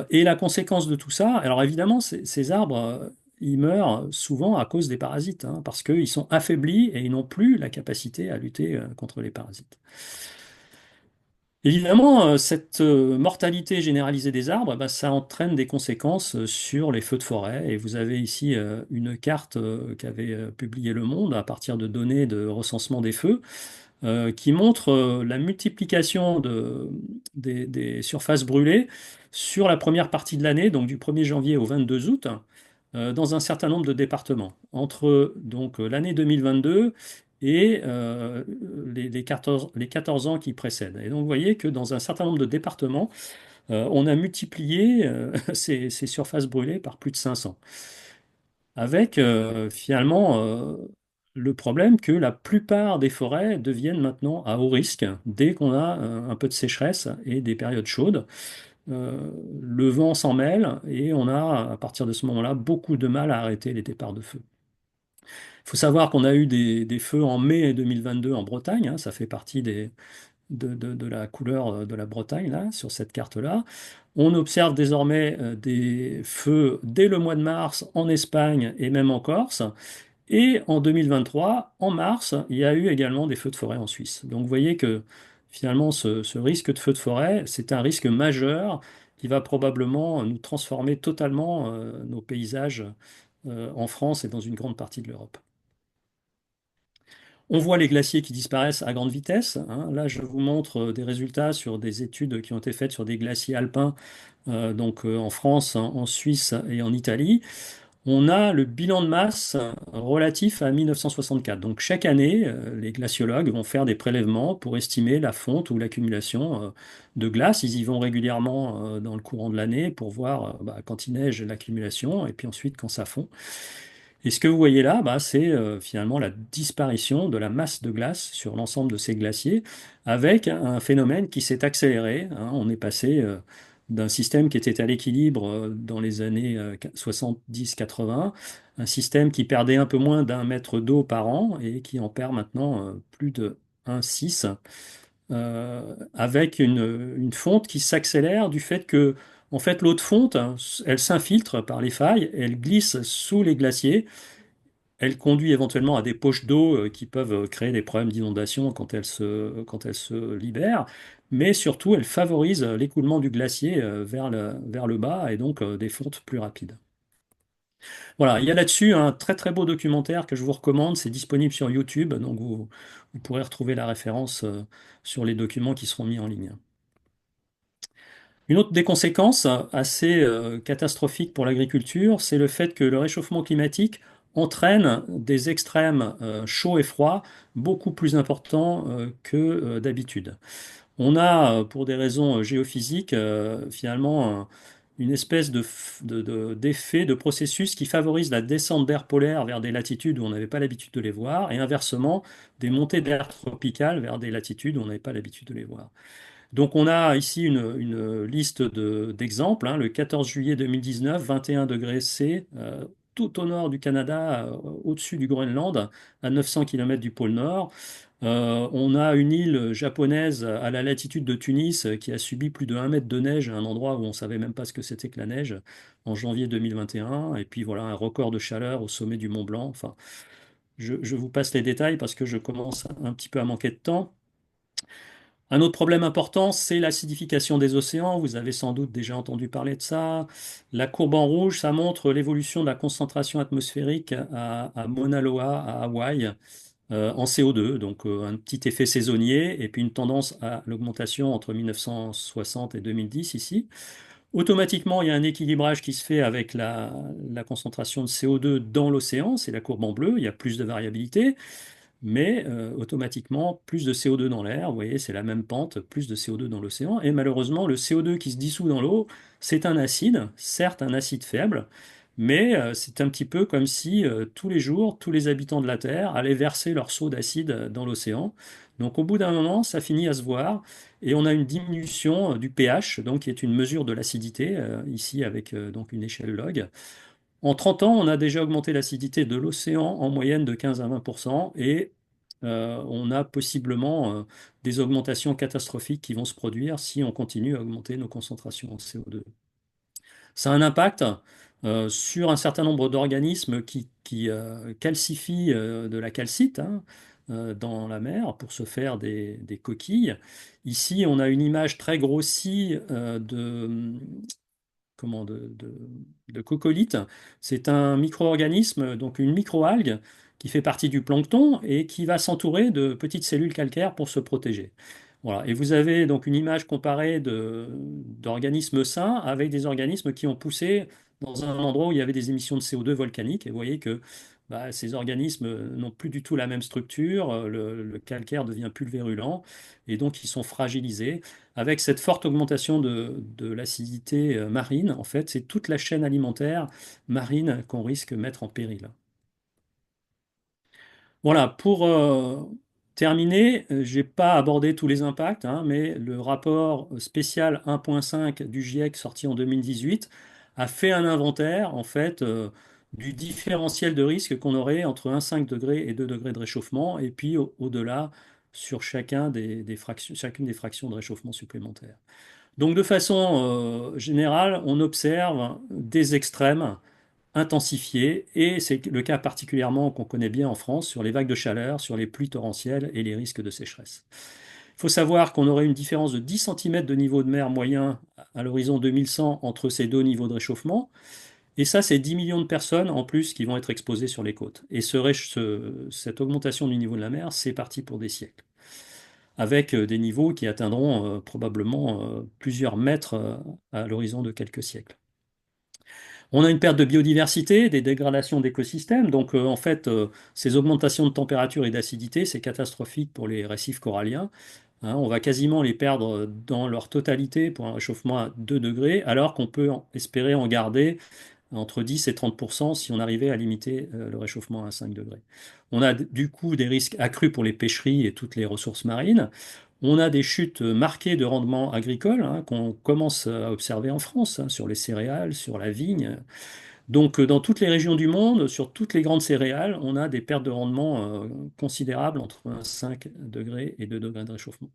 Speaker 2: Et la conséquence de tout ça, alors évidemment, ces arbres, ils meurent souvent à cause des parasites, hein, parce qu'ils sont affaiblis et ils n'ont plus la capacité à lutter contre les parasites. Évidemment, cette mortalité généralisée des arbres, bah, ça entraîne des conséquences sur les feux de forêt. Et vous avez ici une carte qu'avait publiée Le Monde à partir de données de recensement des feux, qui montre la multiplication des surfaces brûlées sur la première partie de l'année, donc du 1er janvier au 22 août, dans un certain nombre de départements. Entre donc l'année 2022 et les 14 ans qui précèdent. Et donc vous voyez que dans un certain nombre de départements, on a multiplié ces surfaces brûlées par plus de 500. Avec finalement le problème que la plupart des forêts deviennent maintenant à haut risque dès qu'on a un peu de sécheresse et des périodes chaudes. Le vent s'en mêle et on a à partir de ce moment-là beaucoup de mal à arrêter les départs de feu. Il faut savoir qu'on a eu des feux en mai 2022 en Bretagne, hein, ça fait partie de la couleur de la Bretagne là, sur cette carte-là. On observe désormais des feux dès le mois de mars en Espagne et même en Corse. Et en 2023, en mars, il y a eu également des feux de forêt en Suisse. Donc vous voyez que finalement, ce risque de feu de forêt, c'est un risque majeur qui va probablement nous transformer totalement nos paysages en France et dans une grande partie de l'Europe. On voit les glaciers qui disparaissent à grande vitesse, hein. Là, je vous montre des résultats sur des études qui ont été faites sur des glaciers alpins, en France, en Suisse et en Italie. On a le bilan de masse relatif à 1964. Donc chaque année, les glaciologues vont faire des prélèvements pour estimer la fonte ou l'accumulation de glace. Ils y vont régulièrement dans le courant de l'année pour voir quand il neige l'accumulation et puis ensuite quand ça fond. Et ce que vous voyez là, c'est finalement la disparition de la masse de glace sur l'ensemble de ces glaciers, avec un phénomène qui s'est accéléré, hein. On est passé d'un système qui était à l'équilibre dans les années 70-80, un système qui perdait un peu moins d'un mètre d'eau par an et qui en perd maintenant plus de 1,6, avec une fonte qui s'accélère du fait que en fait, l'eau de fonte, hein, elle s'infiltre par les failles, elle glisse sous les glaciers, elle conduit éventuellement à des poches d'eau qui peuvent créer des problèmes d'inondation quand elles se libèrent, mais surtout elle favorise l'écoulement du glacier vers le bas et donc des fontes plus rapides. Voilà, il y a là-dessus un très très beau documentaire que je vous recommande, c'est disponible sur YouTube, donc vous pourrez retrouver la référence sur les documents qui seront mis en ligne. Une autre des conséquences assez catastrophiques pour l'agriculture, c'est le fait que le réchauffement climatique entraîne des extrêmes chauds et froids beaucoup plus importants que d'habitude. On a, pour des raisons géophysiques, finalement une espèce d'effet, de processus qui favorise la descente d'air polaire vers des latitudes où on n'avait pas l'habitude de les voir, et inversement, des montées d'air tropical vers des latitudes où on n'avait pas l'habitude de les voir. Donc on a ici une liste d'exemples, hein. Le 14 juillet 2019, 21 degrés C, tout au nord du Canada, au-dessus du Groenland, à 900 km du pôle Nord. On a une île japonaise à la latitude de Tunis qui a subi plus de 1 mètre de neige à un endroit où on ne savait même pas ce que c'était que la neige en janvier 2021. Et puis voilà, un record de chaleur au sommet du Mont Blanc. Enfin, je vous passe les détails parce que je commence un petit peu à manquer de temps. Un autre problème important, c'est l'acidification des océans. Vous avez sans doute déjà entendu parler de ça. La courbe en rouge, ça montre l'évolution de la concentration atmosphérique à Mauna Loa, à Hawaï, en CO2, donc un petit effet saisonnier, et puis une tendance à l'augmentation entre 1960 et 2010 ici. Automatiquement, il y a un équilibrage qui se fait avec la concentration de CO2 dans l'océan, c'est la courbe en bleu, il y a plus de variabilité. Mais automatiquement, plus de CO2 dans l'air, vous voyez, c'est la même pente, plus de CO2 dans l'océan. Et malheureusement, le CO2 qui se dissout dans l'eau, c'est un acide, certes un acide faible, mais c'est un petit peu comme si tous les jours, tous les habitants de la Terre allaient verser leur seau d'acide dans l'océan. Donc au bout d'un moment, ça finit à se voir, et on a une diminution du pH, donc qui est une mesure de l'acidité, ici avec donc une échelle log. En 30 ans, on a déjà augmenté l'acidité de l'océan en moyenne de 15 à 20%, et on a possiblement des augmentations catastrophiques qui vont se produire si on continue à augmenter nos concentrations en CO2. Ça a un impact sur un certain nombre d'organismes qui calcifient de la calcite, hein, dans la mer pour se faire des coquilles. Ici, on a une image très grossie comment, de coccolite. C'est un micro-organisme, donc une microalgue, qui fait partie du plancton et qui va s'entourer de petites cellules calcaires pour se protéger. Voilà. Et vous avez donc une image comparée d'organismes sains avec des organismes qui ont poussé dans un endroit où il y avait des émissions de CO2 volcaniques. Et vous voyez que bah, ces organismes n'ont plus du tout la même structure, le calcaire devient pulvérulent et donc ils sont fragilisés avec cette forte augmentation de l'acidité marine, en fait, c'est toute la chaîne alimentaire marine qu'on risque de mettre en péril. Voilà, pour terminer, je n'ai pas abordé tous les impacts, hein, mais le rapport spécial 1.5 du GIEC sorti en 2018 a fait un inventaire, en fait, du différentiel de risque qu'on aurait entre 1,5 degré et 2 degrés de réchauffement, et puis au-delà sur chacune des fractions de réchauffement supplémentaires. Donc de façon générale, on observe des extrêmes intensifiés et c'est le cas particulièrement qu'on connaît bien en France sur les vagues de chaleur, sur les pluies torrentielles et les risques de sécheresse. Il faut savoir qu'on aurait une différence de 10 centimètres de niveau de mer moyen à l'horizon 2100 entre ces deux niveaux de réchauffement. Et ça, c'est 10 millions de personnes en plus qui vont être exposées sur les côtes. Et cette augmentation du niveau de la mer, c'est parti pour des siècles avec des niveaux qui atteindront probablement plusieurs mètres à l'horizon de quelques siècles. On a une perte de biodiversité, des dégradations d'écosystèmes, donc en fait, ces augmentations de température et d'acidité, c'est catastrophique pour les récifs coralliens. Hein, on va quasiment les perdre dans leur totalité pour un réchauffement à 2 degrés, alors qu'on peut espérer en garder entre 10 et 30% si on arrivait à limiter le réchauffement à 5 degrés. On a du coup des risques accrus pour les pêcheries et toutes les ressources marines. On a des chutes marquées de rendement agricole, hein, qu'on commence à observer en France, hein, sur les céréales, sur la vigne. Donc, dans toutes les régions du monde, sur toutes les grandes céréales, on a des pertes de rendement considérables entre 5 degrés et 2 degrés de réchauffement.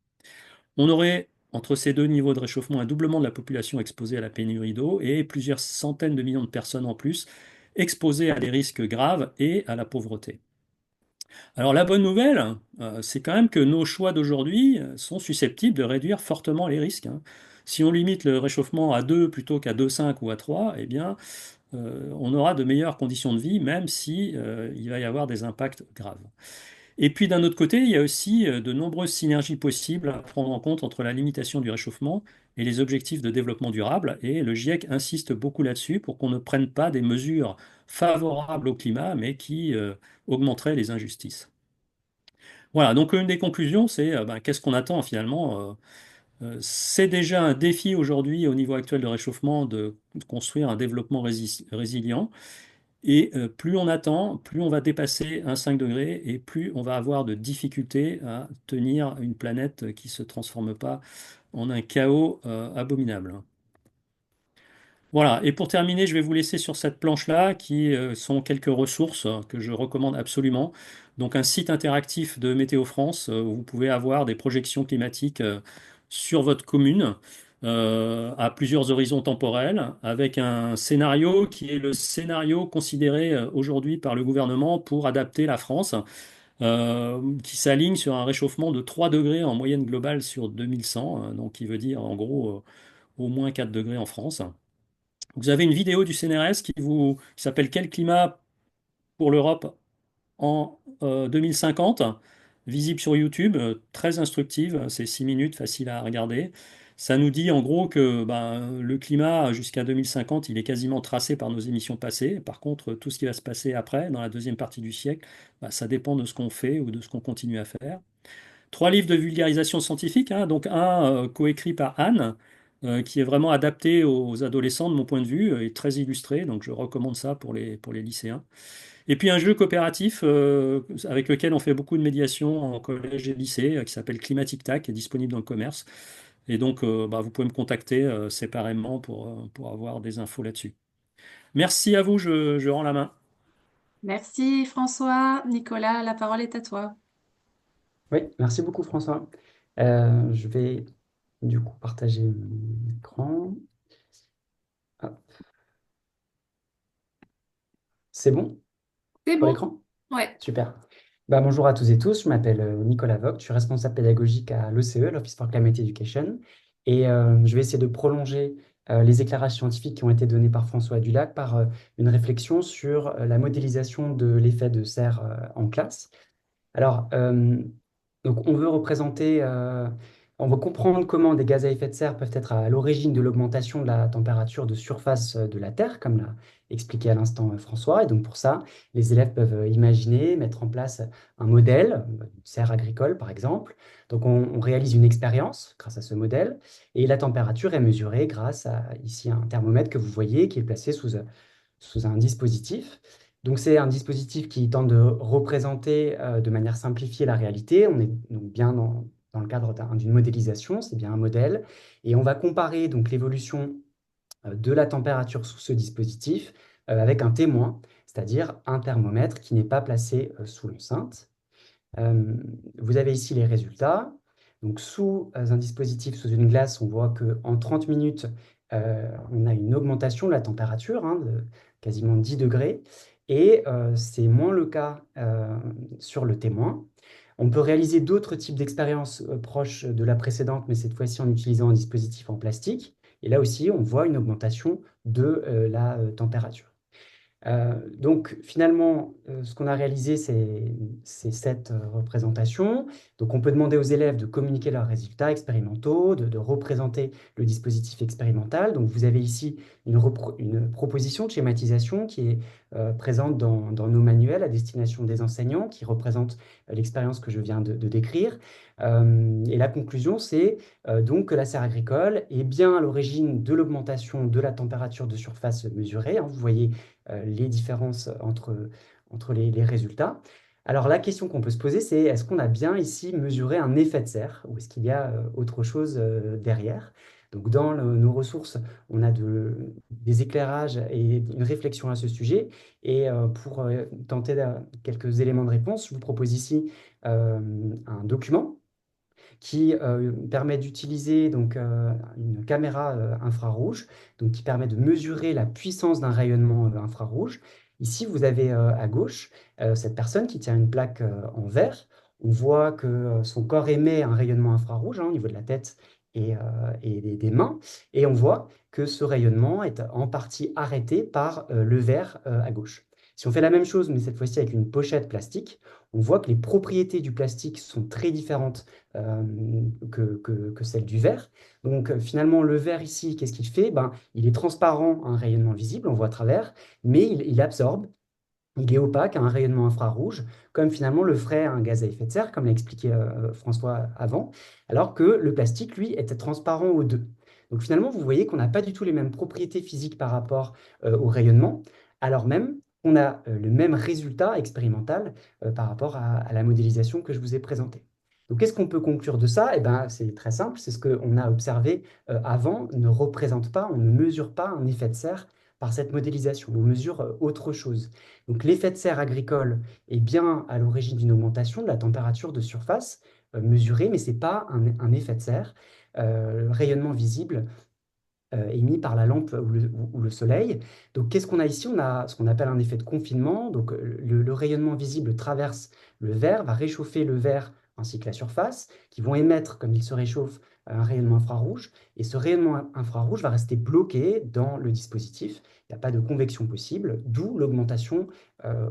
Speaker 2: On aurait entre ces deux niveaux de réchauffement un doublement de la population exposée à la pénurie d'eau et plusieurs centaines de millions de personnes en plus exposées à des risques graves et à la pauvreté. Alors la bonne nouvelle, c'est quand même que nos choix d'aujourd'hui sont susceptibles de réduire fortement les risques, hein. Si on limite le réchauffement à 2 plutôt qu'à 2,5 ou à 3, eh bien, on aura de meilleures conditions de vie, même si, il va y avoir des impacts graves. Et puis d'un autre côté, il y a aussi de nombreuses synergies possibles à prendre en compte entre la limitation du réchauffement et les objectifs de développement durable. Et le GIEC insiste beaucoup là-dessus pour qu'on ne prenne pas des mesures favorables au climat, mais qui augmenteraient les injustices. Voilà, donc une des conclusions, c'est ben, qu'est-ce qu'on attend finalement? C'est déjà un défi aujourd'hui au niveau actuel de réchauffement de construire un développement résilient. Et plus on attend, plus on va dépasser un 5 degrés et plus on va avoir de difficultés à tenir une planète qui ne se transforme pas en un chaos abominable. Voilà, et pour terminer, je vais vous laisser sur cette planche-là qui sont quelques ressources que je recommande absolument. Donc un site interactif de Météo France où vous pouvez avoir des projections climatiques sur votre commune à plusieurs horizons temporels avec un scénario qui est le scénario considéré aujourd'hui par le gouvernement pour adapter la France, qui s'aligne sur un réchauffement de 3 degrés en moyenne globale sur 2100, donc qui veut dire en gros au moins 4 degrés en France. Vous avez une vidéo du CNRS qui s'appelle Quel climat pour l'Europe en 2050, visible sur YouTube, très instructive, c'est 6 minutes, facile à regarder. Ça nous dit en gros que ben, le climat jusqu'à 2050, il est quasiment tracé par nos émissions passées. Par contre, tout ce qui va se passer après, dans la deuxième partie du siècle, ben, ça dépend de ce qu'on fait ou de ce qu'on continue à faire. 3 livres de vulgarisation scientifique, hein, donc un coécrit par Anne, qui est vraiment adapté aux adolescents de mon point de vue, et très illustré, donc je recommande ça pour les lycéens. Et puis un jeu coopératif avec lequel on fait beaucoup de médiation en collège et lycée, qui s'appelle Climatic Tac, qui est disponible dans le commerce. Et donc bah, vous pouvez me contacter séparément pour avoir des infos là-dessus. Merci à vous, je rends la main.
Speaker 1: Merci François. Nicolas, la parole est à toi.
Speaker 3: Oui, merci beaucoup François. Je vais du coup partager mon écran. Hop, c'est bon
Speaker 1: C'est
Speaker 3: pour
Speaker 1: bon.
Speaker 3: l'écran?
Speaker 1: Ouais.
Speaker 3: Super. Bah, bonjour à tous et tous, je m'appelle Nicolas Vogt, je suis responsable pédagogique à l'OCE, l'Office for Climate Education, et je vais essayer de prolonger les éclairages scientifiques qui ont été donnés par François Dulac par une réflexion sur la modélisation de l'effet de serre en classe. Alors, donc on veut comprendre comment des gaz à effet de serre peuvent être à l'origine de l'augmentation de la température de surface de la Terre, comme l'a expliqué à l'instant François. Et donc pour ça, les élèves peuvent imaginer, mettre en place un modèle, une serre agricole par exemple. Donc on réalise une expérience grâce à ce modèle, et la température est mesurée grâce à ici un thermomètre que vous voyez qui est placé sous un dispositif. Donc c'est un dispositif qui tente de représenter de manière simplifiée la réalité. On est donc bien dans le cadre d'une modélisation, c'est bien un modèle. Et on va comparer donc l'évolution de la température sous ce dispositif avec un témoin, c'est-à-dire un thermomètre qui n'est pas placé sous l'enceinte. Euh, Vous avez ici les résultats. Donc, sous un dispositif, sous une glace, on voit qu'en 30 minutes, on a une augmentation de la température de quasiment 10 degrés. Et c'est moins le cas sur le témoin. On peut réaliser d'autres types d'expériences proches de la précédente, mais cette fois-ci en utilisant un dispositif en plastique. Et là aussi, on voit une augmentation de la température. Donc finalement, ce qu'on a réalisé, c'est cette représentation. Donc on peut demander aux élèves de communiquer leurs résultats expérimentaux, de représenter le dispositif expérimental. Donc vous avez ici une proposition de schématisation qui est présente dans nos manuels à destination des enseignants, qui représente l'expérience que je viens de décrire. Et la conclusion, c'est donc que la serre agricole est bien à l'origine de l'augmentation de la température de surface mesurée, hein. Vous voyez les différences entre les résultats. Alors la question qu'on peut se poser, c'est est-ce qu'on a bien ici mesuré un effet de serre ou est-ce qu'il y a autre chose derrière? Donc dans nos ressources, on a des éclairages et une réflexion à ce sujet. Et pour tenter quelques éléments de réponse, je vous propose ici un document qui permet d'utiliser donc une caméra infrarouge, donc qui permet de mesurer la puissance d'un rayonnement infrarouge. Ici, vous avez à gauche cette personne qui tient une plaque en verre. On voit que son corps émet un rayonnement infrarouge au niveau de la tête et des mains, et on voit que ce rayonnement est en partie arrêté par le verre à gauche. Si on fait la même chose, mais cette fois-ci avec une pochette plastique, on voit que les propriétés du plastique sont très différentes euh, que celle du verre. Donc finalement, le verre ici, qu'est-ce qu'il fait? Ben, il est transparent à un rayonnement visible, on voit à travers, mais il absorbe, il est opaque à un rayonnement infrarouge, comme finalement le ferait un gaz à effet de serre, comme l'a expliqué François avant, alors que le plastique, lui, était transparent aux deux. Donc finalement, vous voyez qu'on n'a pas du tout les mêmes propriétés physiques par rapport au rayonnement, alors même qu'on a le même résultat expérimental par rapport à la modélisation que je vous ai présentée. Donc qu'est-ce qu'on peut conclure de ça? Eh ben, c'est très simple, c'est ce qu'on a observé avant ne représente pas, on ne mesure pas un effet de serre par cette modélisation, on mesure autre chose. Donc l'effet de serre agricole est bien à l'origine d'une augmentation de la température de surface mesurée, mais ce n'est pas un effet de serre. Le rayonnement visible émis par la lampe ou le soleil. Donc qu'est-ce qu'on a ici? On a ce qu'on appelle un effet de confinement. Donc le rayonnement visible traverse le verre, va réchauffer le verre ainsi que la surface, qui vont émettre, comme il se réchauffe, un rayonnement infrarouge. Et ce rayonnement infrarouge va rester bloqué dans le dispositif. Il n'y a pas de convection possible, d'où l'augmentation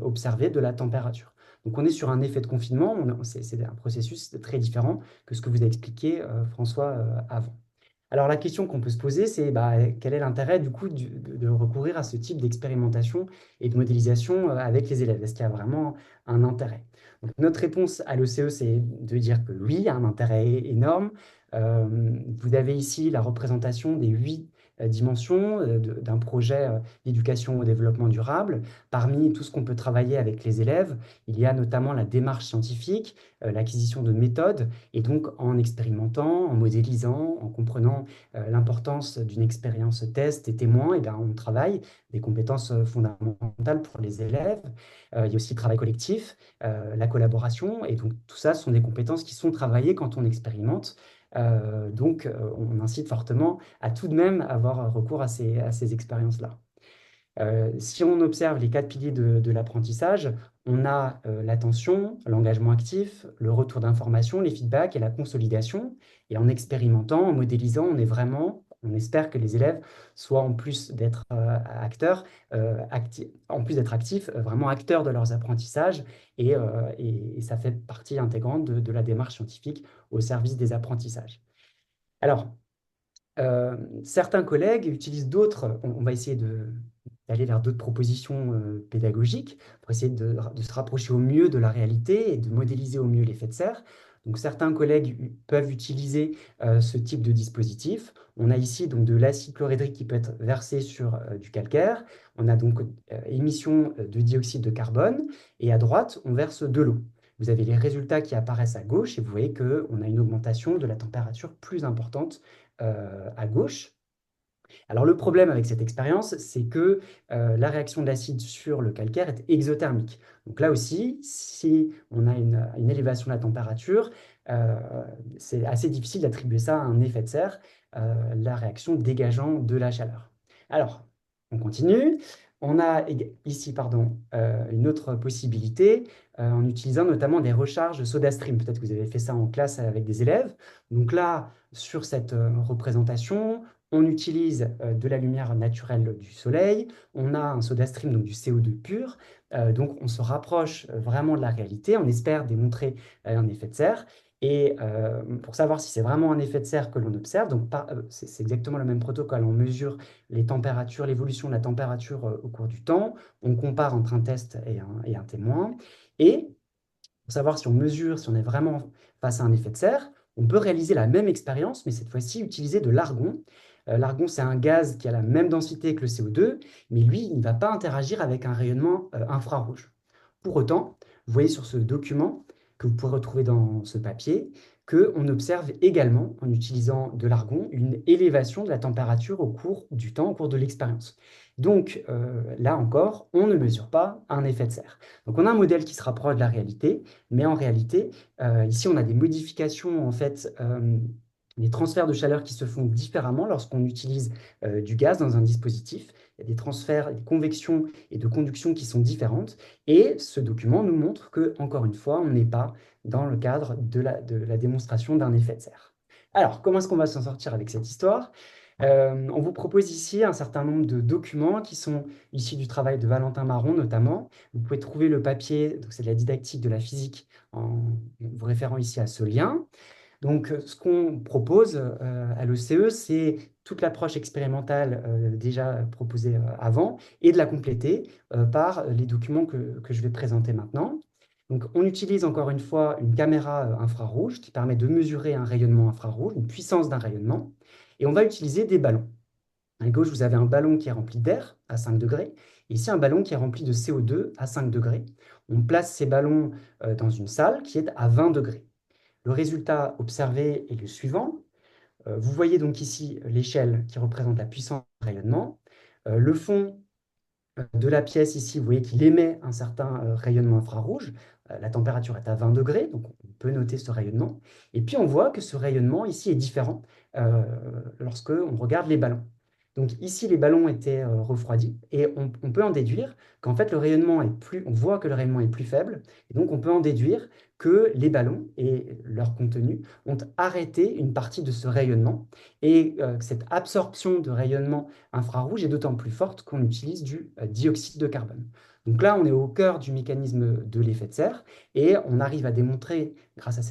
Speaker 3: observée de la température. Donc on est sur un effet de confinement, c'est un processus très différent que ce que vous a expliqué François avant. Alors la question qu'on peut se poser, c'est bah, quel est l'intérêt du coup de recourir à ce type d'expérimentation et de modélisation avec les élèves? Est-ce qu'il y a vraiment un intérêt? Donc, notre réponse à l'OCE, c'est de dire que oui, il y a un intérêt énorme. Vous avez ici la représentation des 8 dimensions d'un projet d'éducation au développement durable. Parmi tout ce qu'on peut travailler avec les élèves, il y a notamment la démarche scientifique, l'acquisition de méthodes, et donc en expérimentant, en modélisant, en comprenant l'importance d'une expérience test et témoin, et bien, on travaille des compétences fondamentales pour les élèves. Il y a aussi le travail collectif, la collaboration, et donc tout ça sont des compétences qui sont travaillées quand on expérimente. On incite fortement à tout de même avoir recours à ces expériences-là. Si on observe les 4 piliers de l'apprentissage, on a l'attention, l'engagement actif, le retour d'information, les feedbacks et la consolidation. Et en expérimentant, en modélisant, on espère que les élèves soient, en plus d'être acteurs, actifs, vraiment acteurs de leurs apprentissages. Et ça fait partie intégrante de la démarche scientifique au service des apprentissages. Alors, certains collègues utilisent d'autres, on va essayer d'aller vers d'autres propositions pédagogiques pour essayer de se rapprocher au mieux de la réalité et de modéliser au mieux l'effet de serre. Donc certains collègues peuvent utiliser ce type de dispositif. On a ici donc de l'acide chlorhydrique qui peut être versé sur du calcaire. On a donc émission de dioxyde de carbone et à droite, on verse de l'eau. Vous avez les résultats qui apparaissent à gauche et vous voyez qu'on a une augmentation de la température plus importante à gauche. Alors le problème avec cette expérience, c'est que la réaction de l'acide sur le calcaire est exothermique. Donc là aussi, si on a une élévation de la température, c'est assez difficile d'attribuer ça à un effet de serre, la réaction dégageant de la chaleur. Alors, on continue. On a ici une autre possibilité en utilisant notamment des recharges SodaStream. Peut-être que vous avez fait ça en classe avec des élèves. Donc là, sur cette représentation, on utilise de la lumière naturelle du soleil, on a un SodaStream, donc du CO2 pur, donc on se rapproche vraiment de la réalité, on espère démontrer un effet de serre, et pour savoir si c'est vraiment un effet de serre que l'on observe, donc c'est exactement le même protocole, on mesure les températures, l'évolution de la température au cours du temps, on compare entre un test et un témoin, et pour savoir si on mesure, si on est vraiment face à un effet de serre, on peut réaliser la même expérience, mais cette fois-ci utiliser de l'argon. L'argon, c'est un gaz qui a la même densité que le CO2, mais lui, il ne va pas interagir avec un rayonnement infrarouge. Pour autant, vous voyez sur ce document que vous pourrez retrouver dans ce papier, qu'on observe également, en utilisant de l'argon, une élévation de la température au cours du temps, au cours de l'expérience. Donc, là encore, on ne mesure pas un effet de serre. Donc, on a un modèle qui se rapproche de la réalité, mais en réalité, ici, on a des modifications, en fait, des transferts de chaleur qui se font différemment lorsqu'on utilise du gaz dans un dispositif. Il y a des transferts, des convections et de conduction qui sont différentes. Et ce document nous montre que, encore une fois, on n'est pas dans le cadre de la démonstration d'un effet de serre. Alors, comment est-ce qu'on va s'en sortir avec cette histoire? On vous propose ici un certain nombre de documents qui sont issus du travail de Valentin Marron notamment. Vous pouvez trouver le papier, donc c'est de la didactique de la physique, en vous référant ici à ce lien. Donc, ce qu'on propose à l'ECE, c'est toute l'approche expérimentale déjà proposée avant et de la compléter par les documents que je vais présenter maintenant. Donc, on utilise encore une fois une caméra infrarouge qui permet de mesurer un rayonnement infrarouge, une puissance d'un rayonnement, et on va utiliser des ballons. À gauche, vous avez un ballon qui est rempli d'air à 5 degrés, et ici un ballon qui est rempli de CO2 à 5 degrés. On place ces ballons dans une salle qui est à 20 degrés. Le résultat observé est le suivant. Vous voyez donc ici l'échelle qui représente la puissance de rayonnement. Le fond de la pièce ici, vous voyez qu'il émet un certain rayonnement infrarouge. La température est à 20 degrés, donc on peut noter ce rayonnement. Et puis on voit que ce rayonnement ici est différent lorsque on regarde les ballons. Donc ici, les ballons étaient refroidis et on peut en déduire qu'en fait, on voit que le rayonnement est plus faible. Et donc, on peut en déduire que les ballons et leur contenu ont arrêté une partie de ce rayonnement et que cette absorption de rayonnement infrarouge est d'autant plus forte qu'on utilise du dioxyde de carbone. Donc là, on est au cœur du mécanisme de l'effet de serre et on arrive à démontrer, grâce à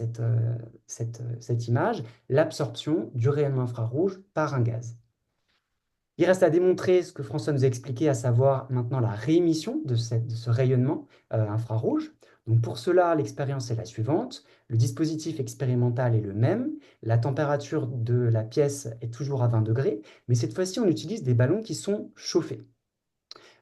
Speaker 3: cette image, l'absorption du rayonnement infrarouge par un gaz. Il reste à démontrer ce que François nous a expliqué, à savoir maintenant la réémission de ce rayonnement infrarouge. Donc pour cela, l'expérience est la suivante. Le dispositif expérimental est le même. La température de la pièce est toujours à 20 degrés, mais cette fois-ci, on utilise des ballons qui sont chauffés.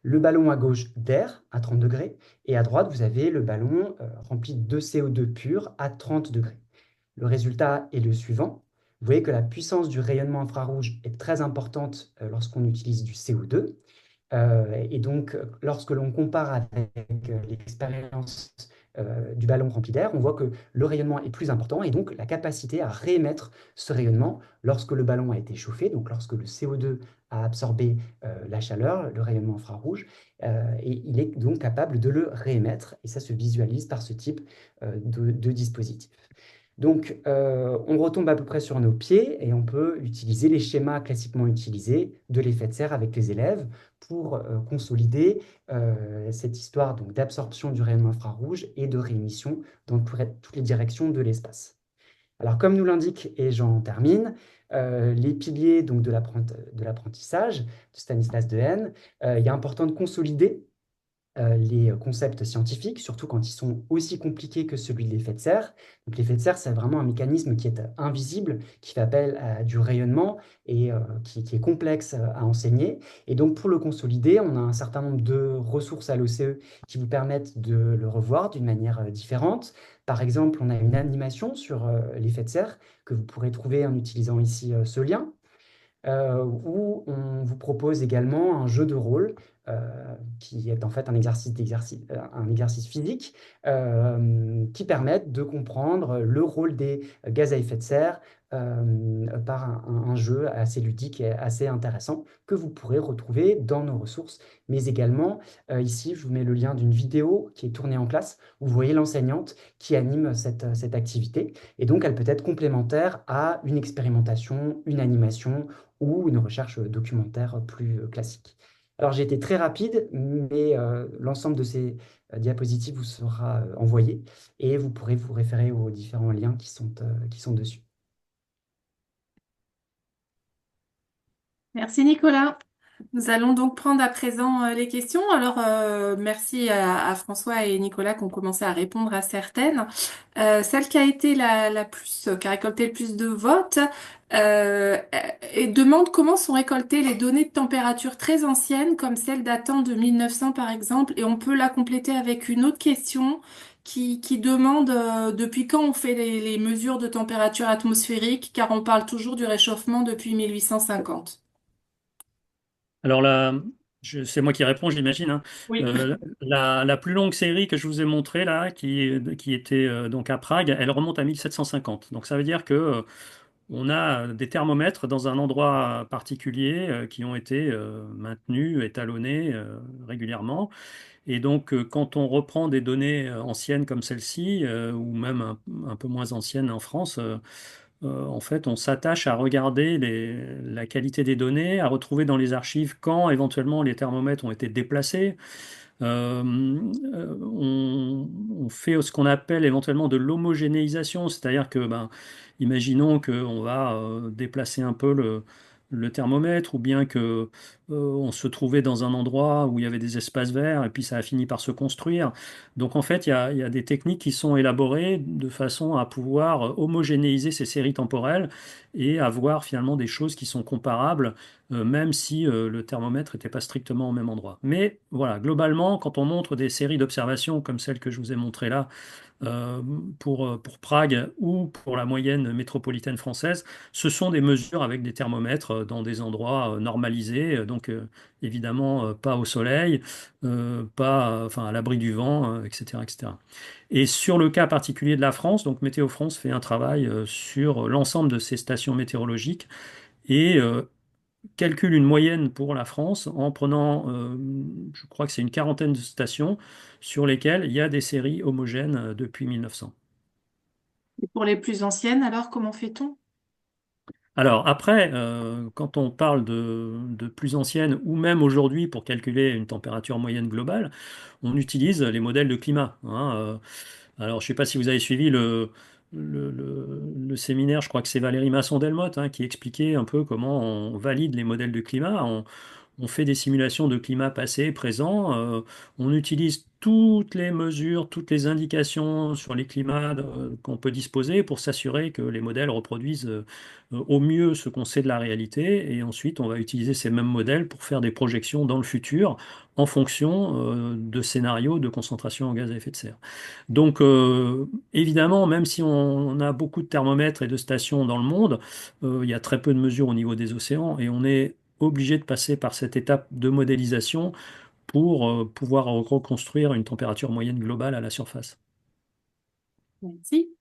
Speaker 3: Le ballon à gauche d'air à 30 degrés et à droite, vous avez le ballon rempli de CO2 pur à 30 degrés. Le résultat est le suivant. Vous voyez que la puissance du rayonnement infrarouge est très importante lorsqu'on utilise du CO2. Et donc, lorsque l'on compare avec l'expérience du ballon rempli d'air, on voit que le rayonnement est plus important et donc la capacité à réémettre ce rayonnement lorsque le ballon a été chauffé, donc lorsque le CO2 a absorbé la chaleur, le rayonnement infrarouge, et il est donc capable de le réémettre. Et ça se visualise par ce type de dispositif. Donc, on retombe à peu près sur nos pieds et on peut utiliser les schémas classiquement utilisés de l'effet de serre avec les élèves pour consolider cette histoire donc d'absorption du rayonnement infrarouge et de réémission dans toutes les directions de l'espace. Alors, comme nous l'indique, et j'en termine, les piliers donc, de l'apprentissage de Stanislas Dehaene, il est important de consolider les concepts scientifiques, surtout quand ils sont aussi compliqués que celui de l'effet de serre. Donc l'effet de serre, c'est vraiment un mécanisme qui est invisible, qui fait appel à du rayonnement et qui est complexe à enseigner. Et donc pour le consolider, on a un certain nombre de ressources à l'OCE qui vous permettent de le revoir d'une manière différente. Par exemple, on a une animation sur l'effet de serre que vous pourrez trouver en utilisant ici ce lien où on vous propose également un jeu de rôle qui est en fait un exercice physique qui permet de comprendre le rôle des gaz à effet de serre par un jeu assez ludique et assez intéressant que vous pourrez retrouver dans nos ressources. Mais également, ici, je vous mets le lien d'une vidéo qui est tournée en classe où vous voyez l'enseignante qui anime cette activité. Et donc, elle peut être complémentaire à une expérimentation, une animation ou une recherche documentaire plus classique. Alors j'ai été très rapide, mais l'ensemble de ces diapositives vous sera envoyé et vous pourrez vous référer aux différents liens qui sont dessus.
Speaker 1: Merci Nicolas. Nous allons donc prendre à présent les questions. Alors, merci à François et Nicolas qui ont commencé à répondre à certaines. Celle qui a été qui a récolté le plus de votes, euh, et demande comment sont récoltées les données de température très anciennes, comme celle datant de 1900 par exemple, et on peut la compléter avec une autre question qui demande depuis quand on fait les mesures de température atmosphérique, car on parle toujours du réchauffement depuis 1850.
Speaker 2: Alors là, c'est moi qui réponds, j'imagine, hein.
Speaker 1: Oui.
Speaker 2: La plus longue série que je vous ai montrée là, qui était donc à Prague, elle remonte à 1750. Donc ça veut dire que on a des thermomètres dans un endroit particulier qui ont été maintenus, étalonnés régulièrement. Et donc, quand on reprend des données anciennes comme celle-ci, ou même un peu moins anciennes en France, en fait, on s'attache à regarder la qualité des données, à retrouver dans les archives quand éventuellement les thermomètres ont été déplacés. Euh, on fait ce qu'on appelle éventuellement de l'homogénéisation, c'est-à-dire que, ben, imaginons qu'on va déplacer un peu le thermomètre, ou bien que on se trouvait dans un endroit où il y avait des espaces verts, et puis ça a fini par se construire. Donc en fait, il y a des techniques qui sont élaborées de façon à pouvoir homogénéiser ces séries temporelles et avoir finalement des choses qui sont comparables même si le thermomètre n'était pas strictement au même endroit. Mais voilà, globalement, quand on montre des séries d'observations comme celle que je vous ai montrée là, euh, pour Prague ou pour la moyenne métropolitaine française, ce sont des mesures avec des thermomètres dans des endroits normalisés, donc évidemment pas au soleil, pas enfin, à l'abri du vent, etc., etc. Et sur le cas particulier de la France, donc Météo France fait un travail sur l'ensemble de ces stations météorologiques et calcule une moyenne pour la France en prenant, je crois que c'est une quarantaine de stations sur lesquelles il y a des séries homogènes depuis 1900.
Speaker 1: Et pour les plus anciennes, alors comment fait-on?
Speaker 2: Alors après, quand on parle de plus anciennes ou même aujourd'hui pour calculer une température moyenne globale, on utilise les modèles de climat, hein. Alors je ne sais pas si vous avez suivi le séminaire, je crois que c'est Valérie Masson-Delmotte hein, qui expliquait un peu comment on valide les modèles de climat. on fait des simulations de climat passé, présent, on utilise toutes les mesures, toutes les indications sur les climats qu'on peut disposer pour s'assurer que les modèles reproduisent au mieux ce qu'on sait de la réalité. Et ensuite, on va utiliser ces mêmes modèles pour faire des projections dans le futur en fonction de scénarios de concentration en gaz à effet de serre. Donc, évidemment, même si on a beaucoup de thermomètres et de stations dans le monde, il y a très peu de mesures au niveau des océans et on est obligé de passer par cette étape de modélisation pour pouvoir reconstruire une température moyenne globale à la surface.
Speaker 1: Merci.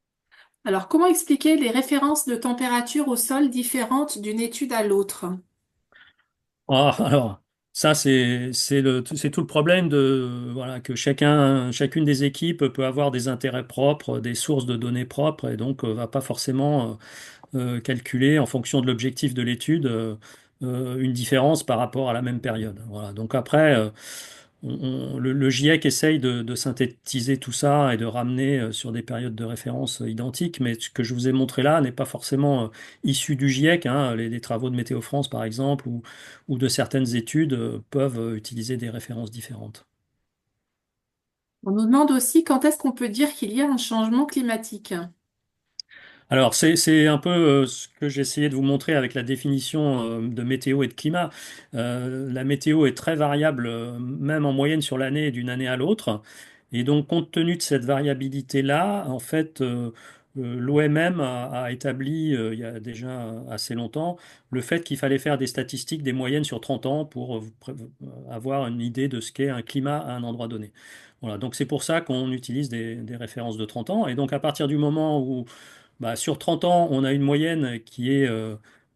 Speaker 1: Alors, comment expliquer les références de température au sol différentes d'une étude à l'autre?
Speaker 2: Ah, alors, ça, c'est tout le problème de, voilà, que chacune des équipes peut avoir des intérêts propres, des sources de données propres, et donc va pas forcément calculer en fonction de l'objectif de l'étude une différence par rapport à la même période. Voilà. Donc après, le GIEC essaye de synthétiser tout ça et de ramener sur des périodes de référence identiques, mais ce que je vous ai montré là n'est pas forcément issu du GIEC, hein. Les travaux de Météo France, par exemple, ou de certaines études peuvent utiliser des références différentes.
Speaker 1: On nous demande aussi quand est-ce qu'on peut dire qu'il y a un changement climatique.
Speaker 2: Alors, c'est un peu ce que j'ai essayé de vous montrer avec la définition de météo et de climat. La météo est très variable, même en moyenne sur l'année, d'une année à l'autre. Et donc, compte tenu de cette variabilité-là, en fait, l'OMM a établi, il y a déjà assez longtemps, le fait qu'il fallait faire des statistiques, des moyennes sur 30 ans pour avoir une idée de ce qu'est un climat à un endroit donné. Voilà, donc c'est pour ça qu'on utilise des références de 30 ans. Et donc, à partir du moment où bah, sur 30 ans, on a une moyenne qui est,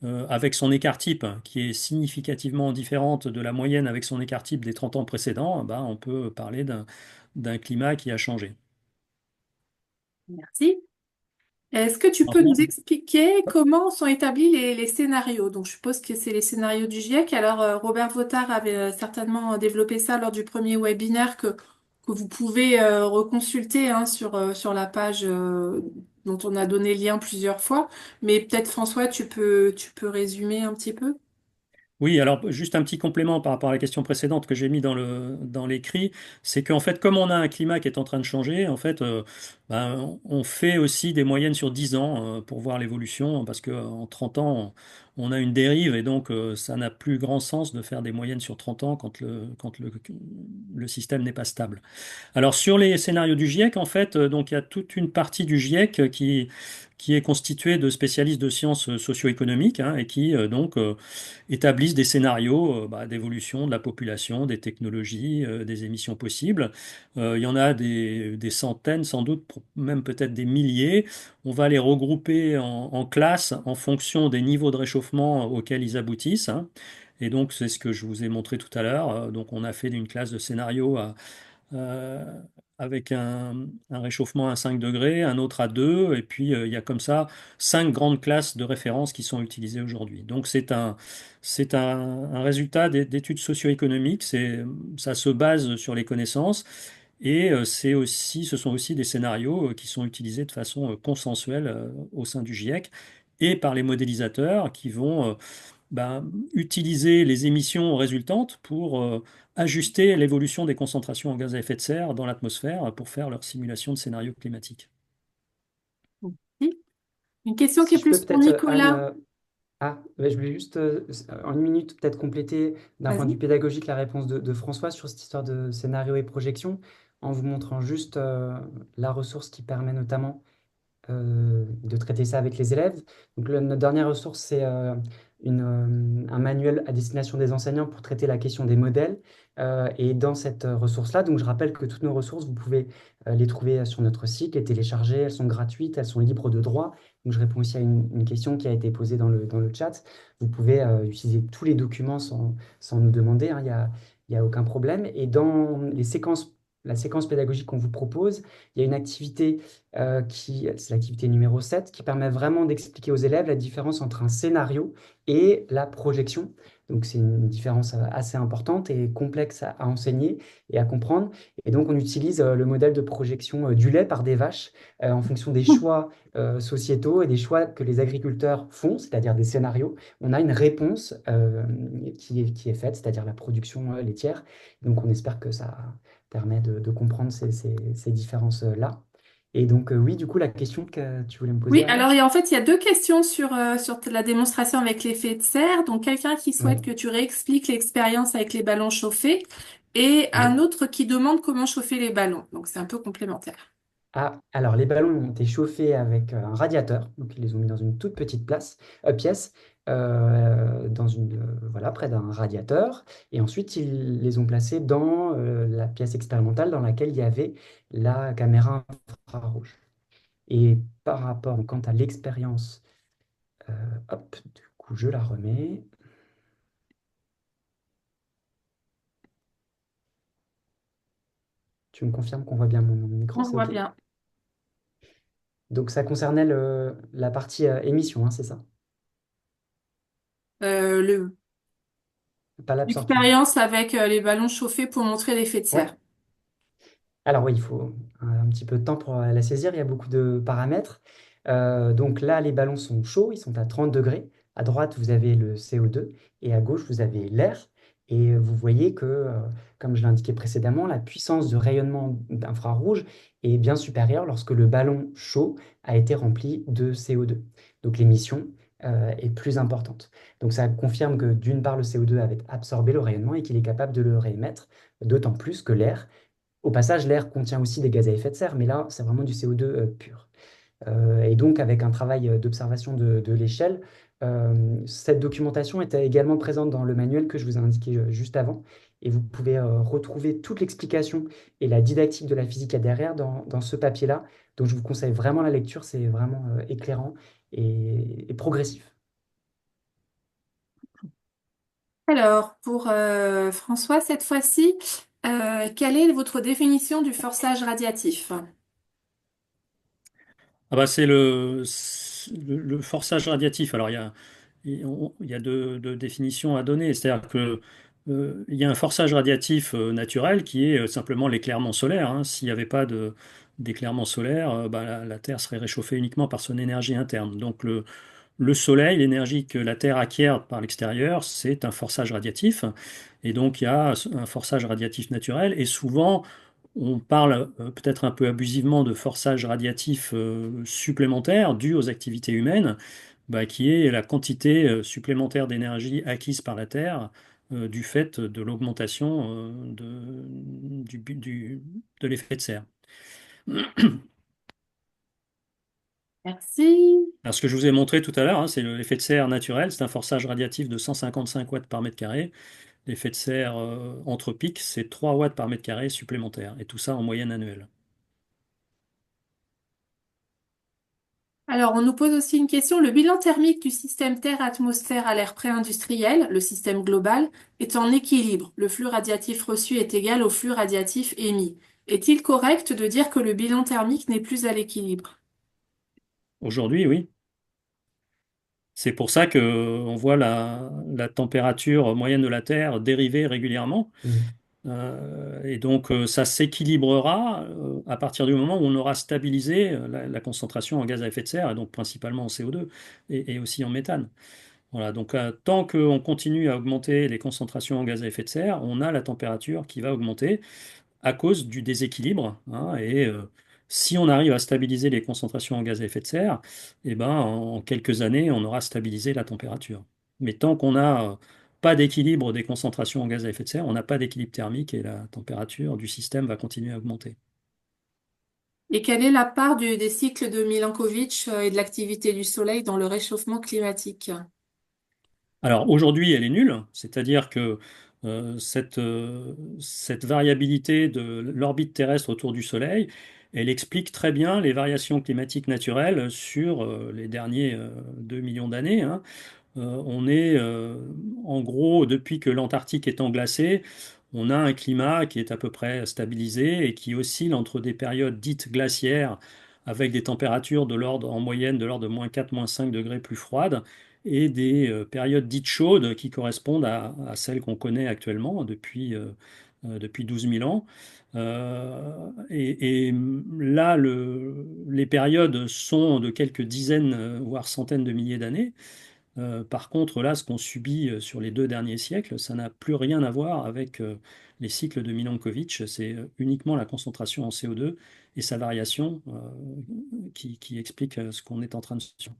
Speaker 2: avec son écart type, qui est significativement différente de la moyenne avec son écart type des 30 ans précédents. Bah, on peut parler d'un climat qui a changé.
Speaker 1: Merci. Est-ce que tu peux nous expliquer comment sont établis les scénarios? Donc, je suppose que c'est les scénarios du GIEC. Alors, Robert Votard avait certainement développé ça lors du premier webinaire que vous pouvez reconsulter hein, sur la page dont on a donné le lien plusieurs fois. Mais peut-être, François, tu peux résumer un petit peu?
Speaker 2: Oui, alors juste un petit complément par rapport à la question précédente que j'ai mis dans l'écrit, c'est qu'en fait, comme on a un climat qui est en train de changer, en fait, ben, on fait aussi des moyennes sur 10 ans pour voir l'évolution, parce qu'en 30 ans, on a une dérive et donc ça n'a plus grand sens de faire des moyennes sur 30 ans quand le système n'est pas stable. Alors sur les scénarios du GIEC, en fait, donc il y a toute une partie du GIEC qui est constituée de spécialistes de sciences socio-économiques hein, et qui établissent des scénarios bah, d'évolution de la population, des technologies, des émissions possibles. Il y en a des centaines, sans doute, même peut-être des milliers. On va les regrouper en classes en fonction des niveaux de réchauffement auxquels ils aboutissent, hein. Et donc, c'est ce que je vous ai montré tout à l'heure. Donc, on a fait une classe de scénario euh, avec un réchauffement à 5 degrés, un autre à 2, et puis il y a comme ça 5 grandes classes de référence qui sont utilisées aujourd'hui. Donc c'est un résultat d'études socio-économiques, ça se base sur les connaissances, et ce sont aussi des scénarios qui sont utilisés de façon consensuelle au sein du GIEC et par les modélisateurs qui vont utiliser les émissions résultantes pour ajuster l'évolution des concentrations en gaz à effet de serre dans l'atmosphère pour faire leur simulation de scénarios climatiques.
Speaker 1: Oui. Une question qui
Speaker 3: Si
Speaker 1: est
Speaker 3: je peux
Speaker 1: plus pour
Speaker 3: peut-être, Anne,
Speaker 1: Nicolas.
Speaker 3: je voulais juste en une minute peut-être compléter d'un point de vue
Speaker 1: Vas-y.
Speaker 3: pédagogique la réponse de François sur cette histoire de scénario et projection, en vous montrant juste la ressource qui permet notamment de traiter ça avec les élèves. Donc, notre dernière ressource, c'est un manuel à destination des enseignants pour traiter la question des modèles. Et dans cette ressource-là, donc je rappelle que toutes nos ressources, vous pouvez les trouver sur notre site, les télécharger, elles sont gratuites, elles sont libres de droit. Donc, je réponds aussi à une question qui a été posée dans le chat. Vous pouvez utiliser tous les documents sans nous demander, hein, il y a aucun problème. Et dans les séquences la séquence pédagogique qu'on vous propose, il y a une activité c'est l'activité numéro 7, qui permet vraiment d'expliquer aux élèves la différence entre un scénario et la projection. Donc c'est une différence assez importante et complexe à enseigner et à comprendre. Et donc on utilise le modèle de projection du lait par des vaches en fonction des choix sociétaux et des choix que les agriculteurs font, c'est-à-dire des scénarios. On a une réponse qui est faite, c'est-à-dire la production laitière. Donc on espère que ça permet de comprendre ces différences-là. Et donc oui, du coup, la question que tu voulais me poser,
Speaker 1: Oui, alors
Speaker 3: Ariane?
Speaker 1: en fait, il y a deux questions sur la démonstration avec l'effet de serre. Donc, quelqu'un qui souhaite
Speaker 3: Oui,
Speaker 1: que tu réexpliques l'expérience avec les ballons chauffés et un
Speaker 3: oui.
Speaker 1: autre qui demande comment chauffer les ballons. Donc, c'est un peu complémentaire.
Speaker 3: Ah, alors les ballons ont été chauffés avec un radiateur, donc ils les ont mis dans une toute petite pièce, voilà, près d'un radiateur, et ensuite ils les ont placés dans la pièce expérimentale dans laquelle il y avait la caméra infrarouge. Et par rapport, quant à l'expérience, euh, hop, du coup je la remets. Tu me confirmes qu'on voit bien mon écran,
Speaker 1: On
Speaker 3: c'est
Speaker 1: voit
Speaker 3: OK?
Speaker 1: bien.
Speaker 3: Donc ça concernait la partie émission, hein, c'est ça?
Speaker 1: Le,
Speaker 3: Pas l'absorption.
Speaker 1: l'expérience avec les ballons chauffés pour montrer l'effet de
Speaker 3: Ouais.
Speaker 1: serre.
Speaker 3: Alors oui, il faut un petit peu de temps pour la saisir. Il y a beaucoup de paramètres. Donc là, les ballons sont chauds, ils sont à 30 degrés. À droite, vous avez le CO2 et à gauche, vous avez l'air. Et vous voyez que, comme je l'indiquais précédemment, la puissance de rayonnement d'infrarouge est bien supérieure lorsque le ballon chaud a été rempli de CO2. Donc l'émission est plus importante. Donc ça confirme que d'une part, le CO2 avait absorbé le rayonnement et qu'il est capable de le réémettre, d'autant plus que l'air au passage, l'air contient aussi des gaz à effet de serre, mais là, c'est vraiment du CO2 pur. Et donc, avec un travail d'observation de l'échelle, cette documentation était également présente dans le manuel que je vous ai indiqué juste avant. Et vous pouvez retrouver toute l'explication et la didactique de la physique à derrière dans ce papier-là. Donc, je vous conseille vraiment la lecture, c'est vraiment éclairant et progressif.
Speaker 1: Alors, pour François, cette fois-ci, quelle est votre définition du forçage radiatif?
Speaker 2: Ah bah le forçage radiatif. Alors il y a deux définitions à donner. C'est-à-dire que il y a un forçage radiatif naturel qui est simplement l'éclairement solaire, hein. S'il n'y avait pas d'éclairement solaire, bah, la Terre serait réchauffée uniquement par son énergie interne. Donc le Soleil, l'énergie que la Terre acquiert par l'extérieur, c'est un forçage radiatif. Et donc il y a un forçage radiatif naturel. Et souvent on parle peut-être un peu abusivement de forçage radiatif supplémentaire dû aux activités humaines, bah, qui est la quantité supplémentaire d'énergie acquise par la Terre du fait de l'augmentation de l'effet de serre.
Speaker 1: Merci.
Speaker 2: Alors, ce que je vous ai montré tout à l'heure, hein, c'est l'effet de serre naturel, c'est un forçage radiatif de 155 watts par mètre carré. L'effet de serre anthropique, c'est 3 watts par mètre carré supplémentaire, et tout ça en moyenne annuelle.
Speaker 1: Alors, on nous pose aussi une question. Le bilan thermique du système Terre-atmosphère à l'ère pré-industrielle, le système global, est en équilibre. Le flux radiatif reçu est égal au flux radiatif émis. Est-il correct de dire que le bilan thermique n'est plus à l'équilibre?
Speaker 2: Aujourd'hui, oui. C'est pour ça que on voit la température moyenne de la Terre dériver régulièrement.
Speaker 3: Mhm.
Speaker 2: Et donc, ça s'équilibrera à partir du moment où on aura stabilisé la concentration en gaz à effet de serre, et donc principalement en CO2 et aussi en méthane. Voilà, donc tant qu'on continue à augmenter les concentrations en gaz à effet de serre, on a la température qui va augmenter à cause du déséquilibre, hein. Et si on arrive à stabiliser les concentrations en gaz à effet de serre, eh ben, en quelques années, on aura stabilisé la température. Mais tant qu'on n'a pas d'équilibre des concentrations en gaz à effet de serre, on n'a pas d'équilibre thermique et la température du système va continuer à augmenter.
Speaker 1: Et quelle est la part des cycles de Milankovitch et de l'activité du Soleil dans le réchauffement climatique?
Speaker 2: Alors aujourd'hui, elle est nulle, c'est-à-dire que cette variabilité de l'orbite terrestre autour du Soleil, elle explique très bien les variations climatiques naturelles sur les derniers 2 millions d'années, hein. On est en gros, depuis que l'Antarctique est englacée, on a un climat qui est à peu près stabilisé et qui oscille entre des périodes dites glaciaires avec des températures de l'ordre en moyenne de l'ordre de -4, -5 degrés plus froides et des périodes dites chaudes qui correspondent à celles qu'on connaît actuellement depuis 12 000 ans. Et là, les périodes sont de quelques dizaines, voire centaines de milliers d'années. Par contre, là, ce qu'on subit sur les 2 derniers siècles, ça n'a plus rien à voir avec les cycles de Milankovitch. C'est uniquement la concentration en CO2 et sa variation qui explique ce qu'on est en train de subir.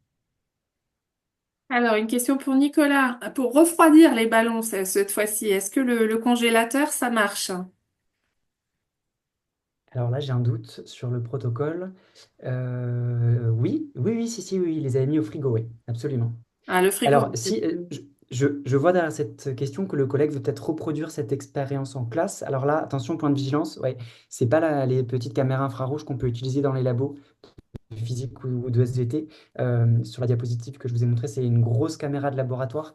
Speaker 1: Alors, une question pour Nicolas. Pour refroidir les ballons cette fois-ci, est-ce que le congélateur, ça marche?
Speaker 3: Alors là, j'ai un doute sur le protocole. Oui, oui, oui, si, si, oui, ils les avaient mis au frigo, oui, absolument.
Speaker 1: Ah, le frigo.
Speaker 3: Alors, si je vois derrière cette question que le collègue veut peut-être reproduire cette expérience en classe. Alors là, attention, point de vigilance, ouais, c'est pas les petites caméras infrarouges qu'on peut utiliser dans les labos de physique ou de SVT. Sur la diapositive que je vous ai montrée, c'est une grosse caméra de laboratoire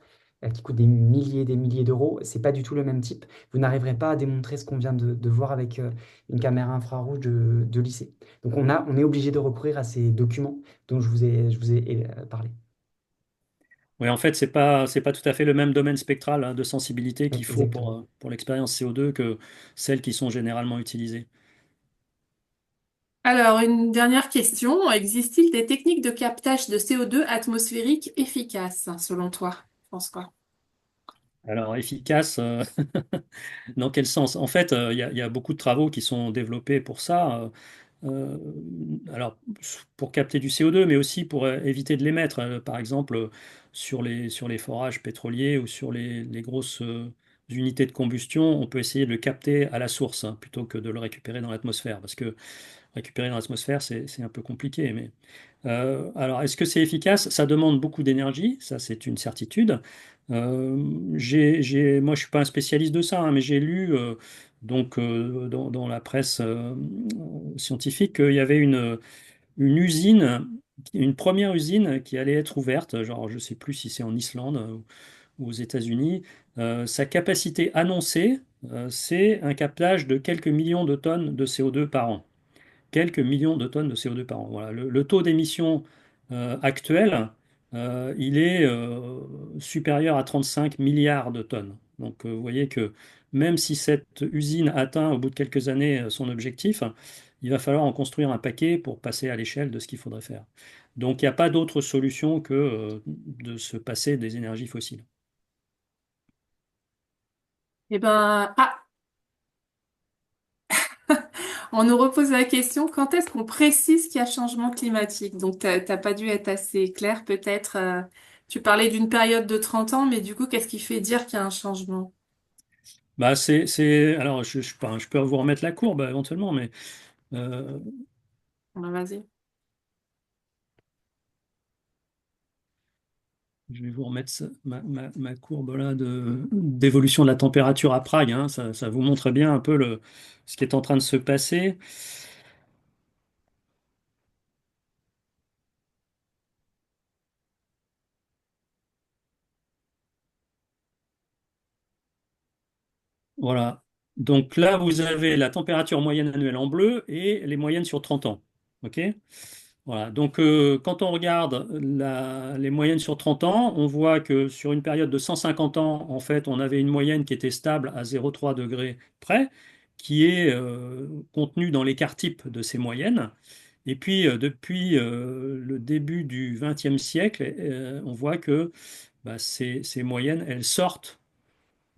Speaker 3: qui coûte des milliers d'euros. C'est pas du tout le même type. Vous n'arriverez pas à démontrer ce qu'on vient de voir avec une caméra infrarouge de lycée. Donc on est obligé de recourir à ces documents dont je vous ai parlé.
Speaker 2: Oui, en fait, c'est pas tout à fait le même domaine spectral hein, de sensibilité
Speaker 3: Oui,
Speaker 2: qu'il faut
Speaker 3: exactement.
Speaker 2: pour l'expérience CO2 que celles qui sont généralement utilisées.
Speaker 1: Alors, une dernière question. Existe-t-il des techniques de captage de CO2 atmosphérique efficaces, selon toi, François?
Speaker 2: Alors, efficace, dans quel sens? En fait, il y a beaucoup de travaux qui sont développés pour ça. Euh, alors, pour capter du CO2, mais aussi pour éviter de l'émettre. Par exemple, sur les forages pétroliers ou sur les grosses unités de combustion, on peut essayer de le capter à la source hein, plutôt que de le récupérer dans l'atmosphère. Parce que récupérer dans l'atmosphère, c'est un peu compliqué. Mais, alors, est-ce que c'est efficace? Ça demande beaucoup d'énergie, ça c'est une certitude. Moi, je suis pas un spécialiste de ça, hein, mais j'ai lu dans la presse scientifique qu'il y avait une usine, une première usine qui allait être ouverte, genre je sais plus si c'est en Islande ou aux États-Unis. Sa capacité annoncée, c'est un captage de quelques millions de tonnes de CO2 par an quelques millions de tonnes de CO2 par an. Voilà. Le taux d'émission actuel, il est supérieur à 35 milliards de tonnes. Donc vous voyez que même si cette usine atteint au bout de quelques années son objectif, il va falloir en construire un paquet pour passer à l'échelle de ce qu'il faudrait faire. Donc il n'y a pas d'autre solution que de se passer des énergies fossiles.
Speaker 1: Eh ben, on nous repose la question, quand est-ce qu'on précise qu'il y a changement climatique? Donc, t'as pas dû être assez clair, peut-être. Tu parlais d'une période de 30 ans, mais du coup, qu'est-ce qui fait dire qu'il y a un changement?
Speaker 2: Bah, alors, je peux vous remettre la courbe éventuellement, mais euh,
Speaker 1: Ah, vas-y.
Speaker 2: je vais vous remettre ma courbe là d'évolution de la température à Prague. Hein. Ça vous montre bien un peu ce qui est en train de se passer. Voilà. Donc là, vous avez la température moyenne annuelle en bleu et les moyennes sur 30 ans. OK? Voilà. Donc quand on regarde les moyennes sur 30 ans, on voit que sur une période de 150 ans, en fait, on avait une moyenne qui était stable à 0,3 degrés près, qui est contenue dans l'écart type de ces moyennes. Et puis, depuis le début du XXe siècle, on voit que bah, ces moyennes, elles sortent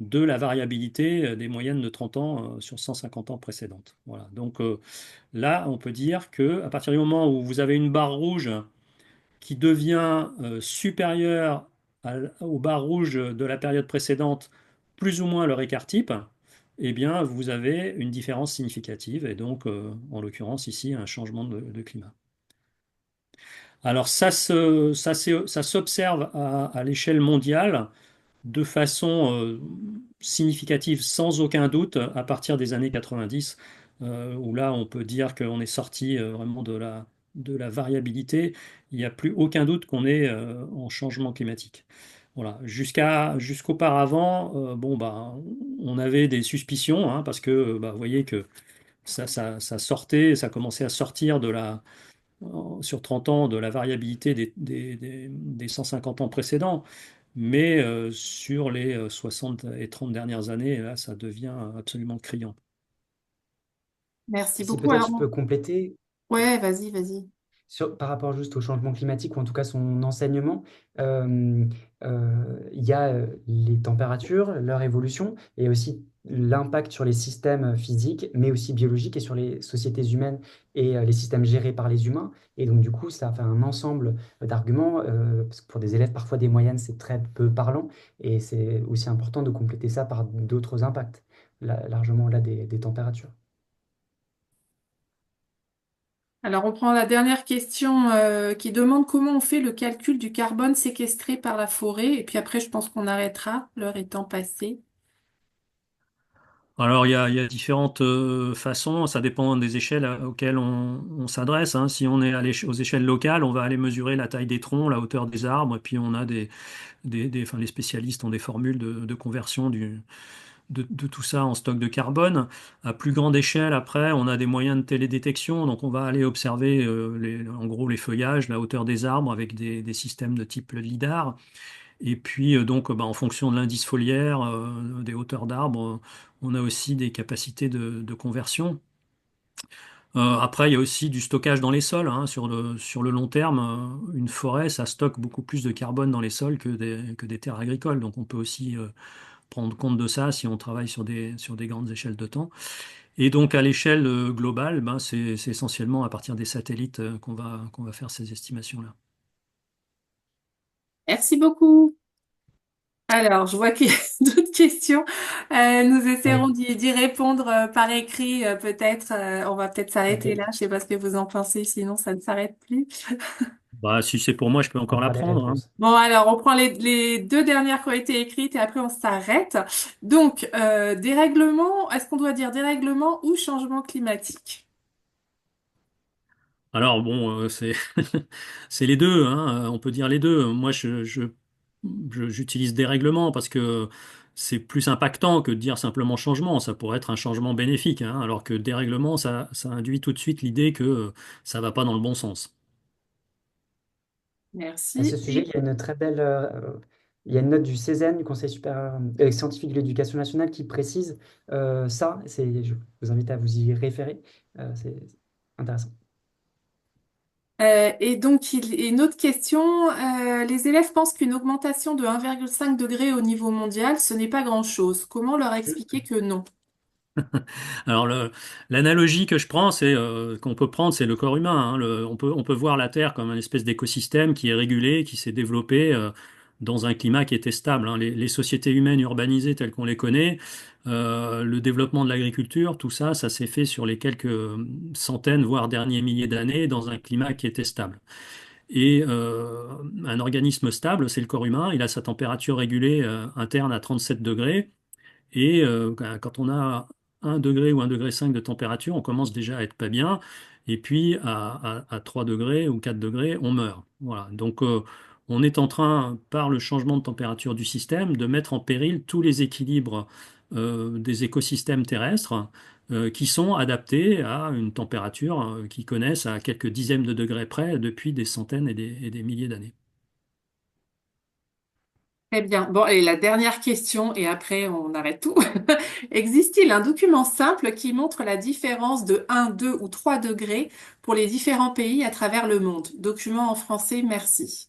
Speaker 2: de la variabilité des moyennes de 30 ans sur 150 ans précédentes. Voilà. Donc là, on peut dire que à partir du moment où vous avez une barre rouge qui devient supérieure aux barres rouges de la période précédente, plus ou moins leur écart type, eh bien, vous avez une différence significative et donc, en l'occurrence, ici, un changement de climat. Alors ça s'observe à l'échelle mondiale de façon significative, sans aucun doute, à partir des années 90, où là on peut dire qu'on est sorti vraiment de la variabilité. Il n'y a plus aucun doute qu'on est en changement climatique. Voilà. Jusqu'auparavant, bon, bah, on avait des suspicions, hein, parce que bah, vous voyez que ça sortait, ça commençait à sortir sur 30 ans de la variabilité des 150 ans précédents. Mais sur les 60 et 30 dernières années, là, ça devient absolument criant.
Speaker 1: Merci
Speaker 3: Si
Speaker 1: beaucoup.
Speaker 3: peut-être
Speaker 1: Alors,
Speaker 3: je peux compléter,
Speaker 1: ouais, vas-y, vas-y.
Speaker 3: par rapport juste au changement climatique, ou en tout cas son enseignement, euh, il y a les températures, leur évolution, et aussi l'impact sur les systèmes physiques, mais aussi biologiques, et sur les sociétés humaines et les systèmes gérés par les humains. Et donc, du coup, ça fait un ensemble d'arguments, parce que pour des élèves, parfois des moyennes, c'est très peu parlant, et c'est aussi important de compléter ça par d'autres impacts, largement au-delà des températures.
Speaker 1: Alors, on prend la dernière question qui demande comment on fait le calcul du carbone séquestré par la forêt. Et puis après, je pense qu'on arrêtera, l'heure étant passée.
Speaker 2: Alors, il y a différentes façons, ça dépend des échelles auxquelles on s'adresse, hein. Si on est aux échelles locales, on va aller mesurer la taille des troncs, la hauteur des arbres, et puis on a enfin, les spécialistes ont des formules de conversion de tout ça en stock de carbone. À plus grande échelle, après, on a des moyens de télédétection, donc on va aller observer en gros les feuillages, la hauteur des arbres avec des systèmes de type LIDAR. Et puis, donc, bah, en fonction de l'indice foliaire, des hauteurs d'arbres, on a aussi des capacités de conversion. Après, il y a aussi du stockage dans les sols, hein. Sur le long terme, une forêt, ça stocke beaucoup plus de carbone dans les sols que des terres agricoles. Donc, on peut aussi prendre compte de ça si on travaille sur des grandes échelles de temps. Et donc, à l'échelle globale, ben, c'est essentiellement à partir des satellites qu'on va faire ces estimations-là.
Speaker 1: Merci beaucoup. Alors, je vois qu'il y a d'autres questions. Nous essaierons
Speaker 3: Oui,
Speaker 1: d'y répondre par écrit, peut-être. On va peut-être s'arrêter là.
Speaker 3: ok.
Speaker 1: Je sais pas ce que vous en pensez, sinon ça ne s'arrête plus.
Speaker 2: Bah, si c'est pour moi, je peux
Speaker 3: On
Speaker 2: encore la
Speaker 3: fera les
Speaker 2: prendre, hein.
Speaker 3: réponses.
Speaker 1: Bon, alors, on prend les deux dernières qui ont été écrites et après on s'arrête. Donc, dérèglement, est-ce qu'on doit dire dérèglement ou changement climatique?
Speaker 2: Alors bon, c'est les deux, hein. On peut dire les deux. Moi, j'utilise des règlements parce que c'est plus impactant que de dire simplement changement. Ça pourrait être un changement bénéfique, hein, alors que dérèglement, ça induit tout de suite l'idée que ça va pas dans le bon sens.
Speaker 3: À ce
Speaker 1: Merci.
Speaker 3: sujet,
Speaker 1: Et
Speaker 3: il y a une très belle, il y a une note du CESEN, du Conseil supérieur scientifique de l'éducation nationale, qui précise ça. Je vous invite à vous y référer. C'est intéressant.
Speaker 1: et donc, une autre question. Les élèves pensent qu'une augmentation de 1,5 degré au niveau mondial, ce n'est pas grand-chose. Comment leur expliquer que non?
Speaker 2: Alors l'analogie que je prends, qu'on peut prendre, c'est le corps humain, hein. On peut voir la Terre comme une espèce d'écosystème qui est régulé, qui s'est développé dans un climat qui était stable, hein. Les sociétés humaines urbanisées telles qu'on les connaît, le développement de l'agriculture, tout ça, ça s'est fait sur les quelques centaines, voire derniers milliers d'années dans un climat qui était stable. Et un organisme stable, c'est le corps humain. Il a sa température régulée interne à 37 degrés. Et quand on a 1 degré ou 1,5 degré de température, on commence déjà à être pas bien. Et puis à 3 degrés ou 4 degrés, on meurt. Voilà. Donc on est en train, par le changement de température du système, de mettre en péril tous les équilibres des écosystèmes terrestres qui sont adaptés à une température qu'ils connaissent à quelques dizaines de degrés près depuis des centaines et des milliers d'années.
Speaker 1: Très bien. Bon, et la dernière question, et après on arrête tout. Existe-t-il un document simple qui montre la différence de 1, 2 ou 3 degrés pour les différents pays à travers le monde? Document en français, merci.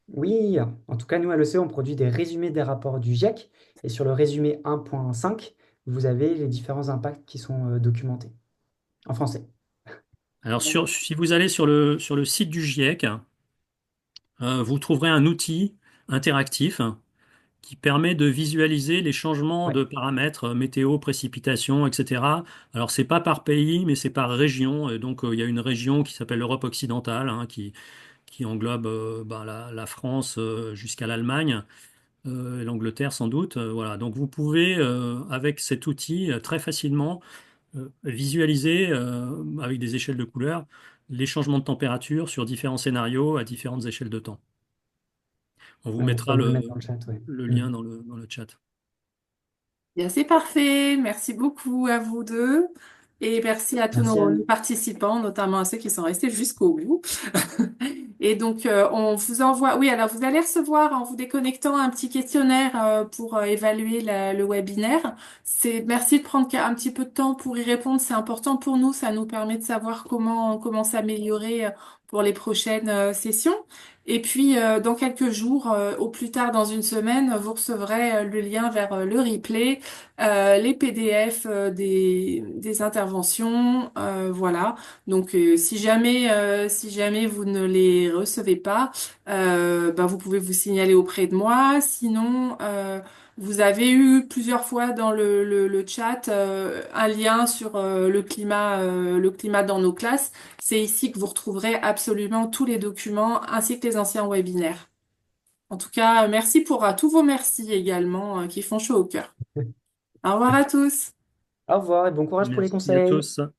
Speaker 3: Oui, en tout cas, nous, à l'ECE, on produit des résumés des rapports du GIEC. Et sur le résumé 1.5, vous avez les différents impacts qui sont documentés en français.
Speaker 2: Alors, si vous allez sur le site du GIEC, vous trouverez un outil interactif qui permet de visualiser les changements
Speaker 3: Ouais.
Speaker 2: de paramètres, météo, précipitations, etc. Alors, c'est pas par pays, mais c'est par région. Et donc, il y a une région qui s'appelle l'Europe occidentale, hein, qui englobe ben, la France jusqu'à l'Allemagne et l'Angleterre sans doute. Voilà. Donc, vous pouvez, avec cet outil, très facilement visualiser avec des échelles de couleurs les changements de température sur différents scénarios à différentes échelles de temps. On vous
Speaker 3: Ouais, on
Speaker 2: mettra
Speaker 3: pourra vous le mettre dans le chat, ouais.
Speaker 2: le
Speaker 3: Mm.
Speaker 2: lien dans le chat.
Speaker 1: Bien, c'est parfait. Merci beaucoup à vous deux. Et merci à tous
Speaker 3: Merci
Speaker 1: nos
Speaker 3: Anne.
Speaker 1: participants, notamment à ceux qui sont restés jusqu'au bout. Et donc, on vous envoie, oui, alors vous allez recevoir en vous déconnectant un petit questionnaire pour évaluer le webinaire. Merci de prendre un petit peu de temps pour y répondre. C'est important pour nous. Ça nous permet de savoir comment s'améliorer pour les prochaines sessions. Et puis, dans quelques jours, au plus tard dans une semaine, vous recevrez le lien vers le replay, les PDF des interventions, voilà. Donc, si jamais vous ne les recevez pas, ben, vous pouvez vous signaler auprès de moi. Sinon, vous avez eu plusieurs fois dans le chat un lien sur le climat dans nos classes. C'est ici que vous retrouverez absolument tous les documents ainsi que les anciens webinaires. En tout cas, merci pour tous vos merci également qui font chaud au cœur. Au revoir à tous.
Speaker 3: Au revoir et bon courage pour les
Speaker 2: Merci à
Speaker 3: conseils.
Speaker 2: tous.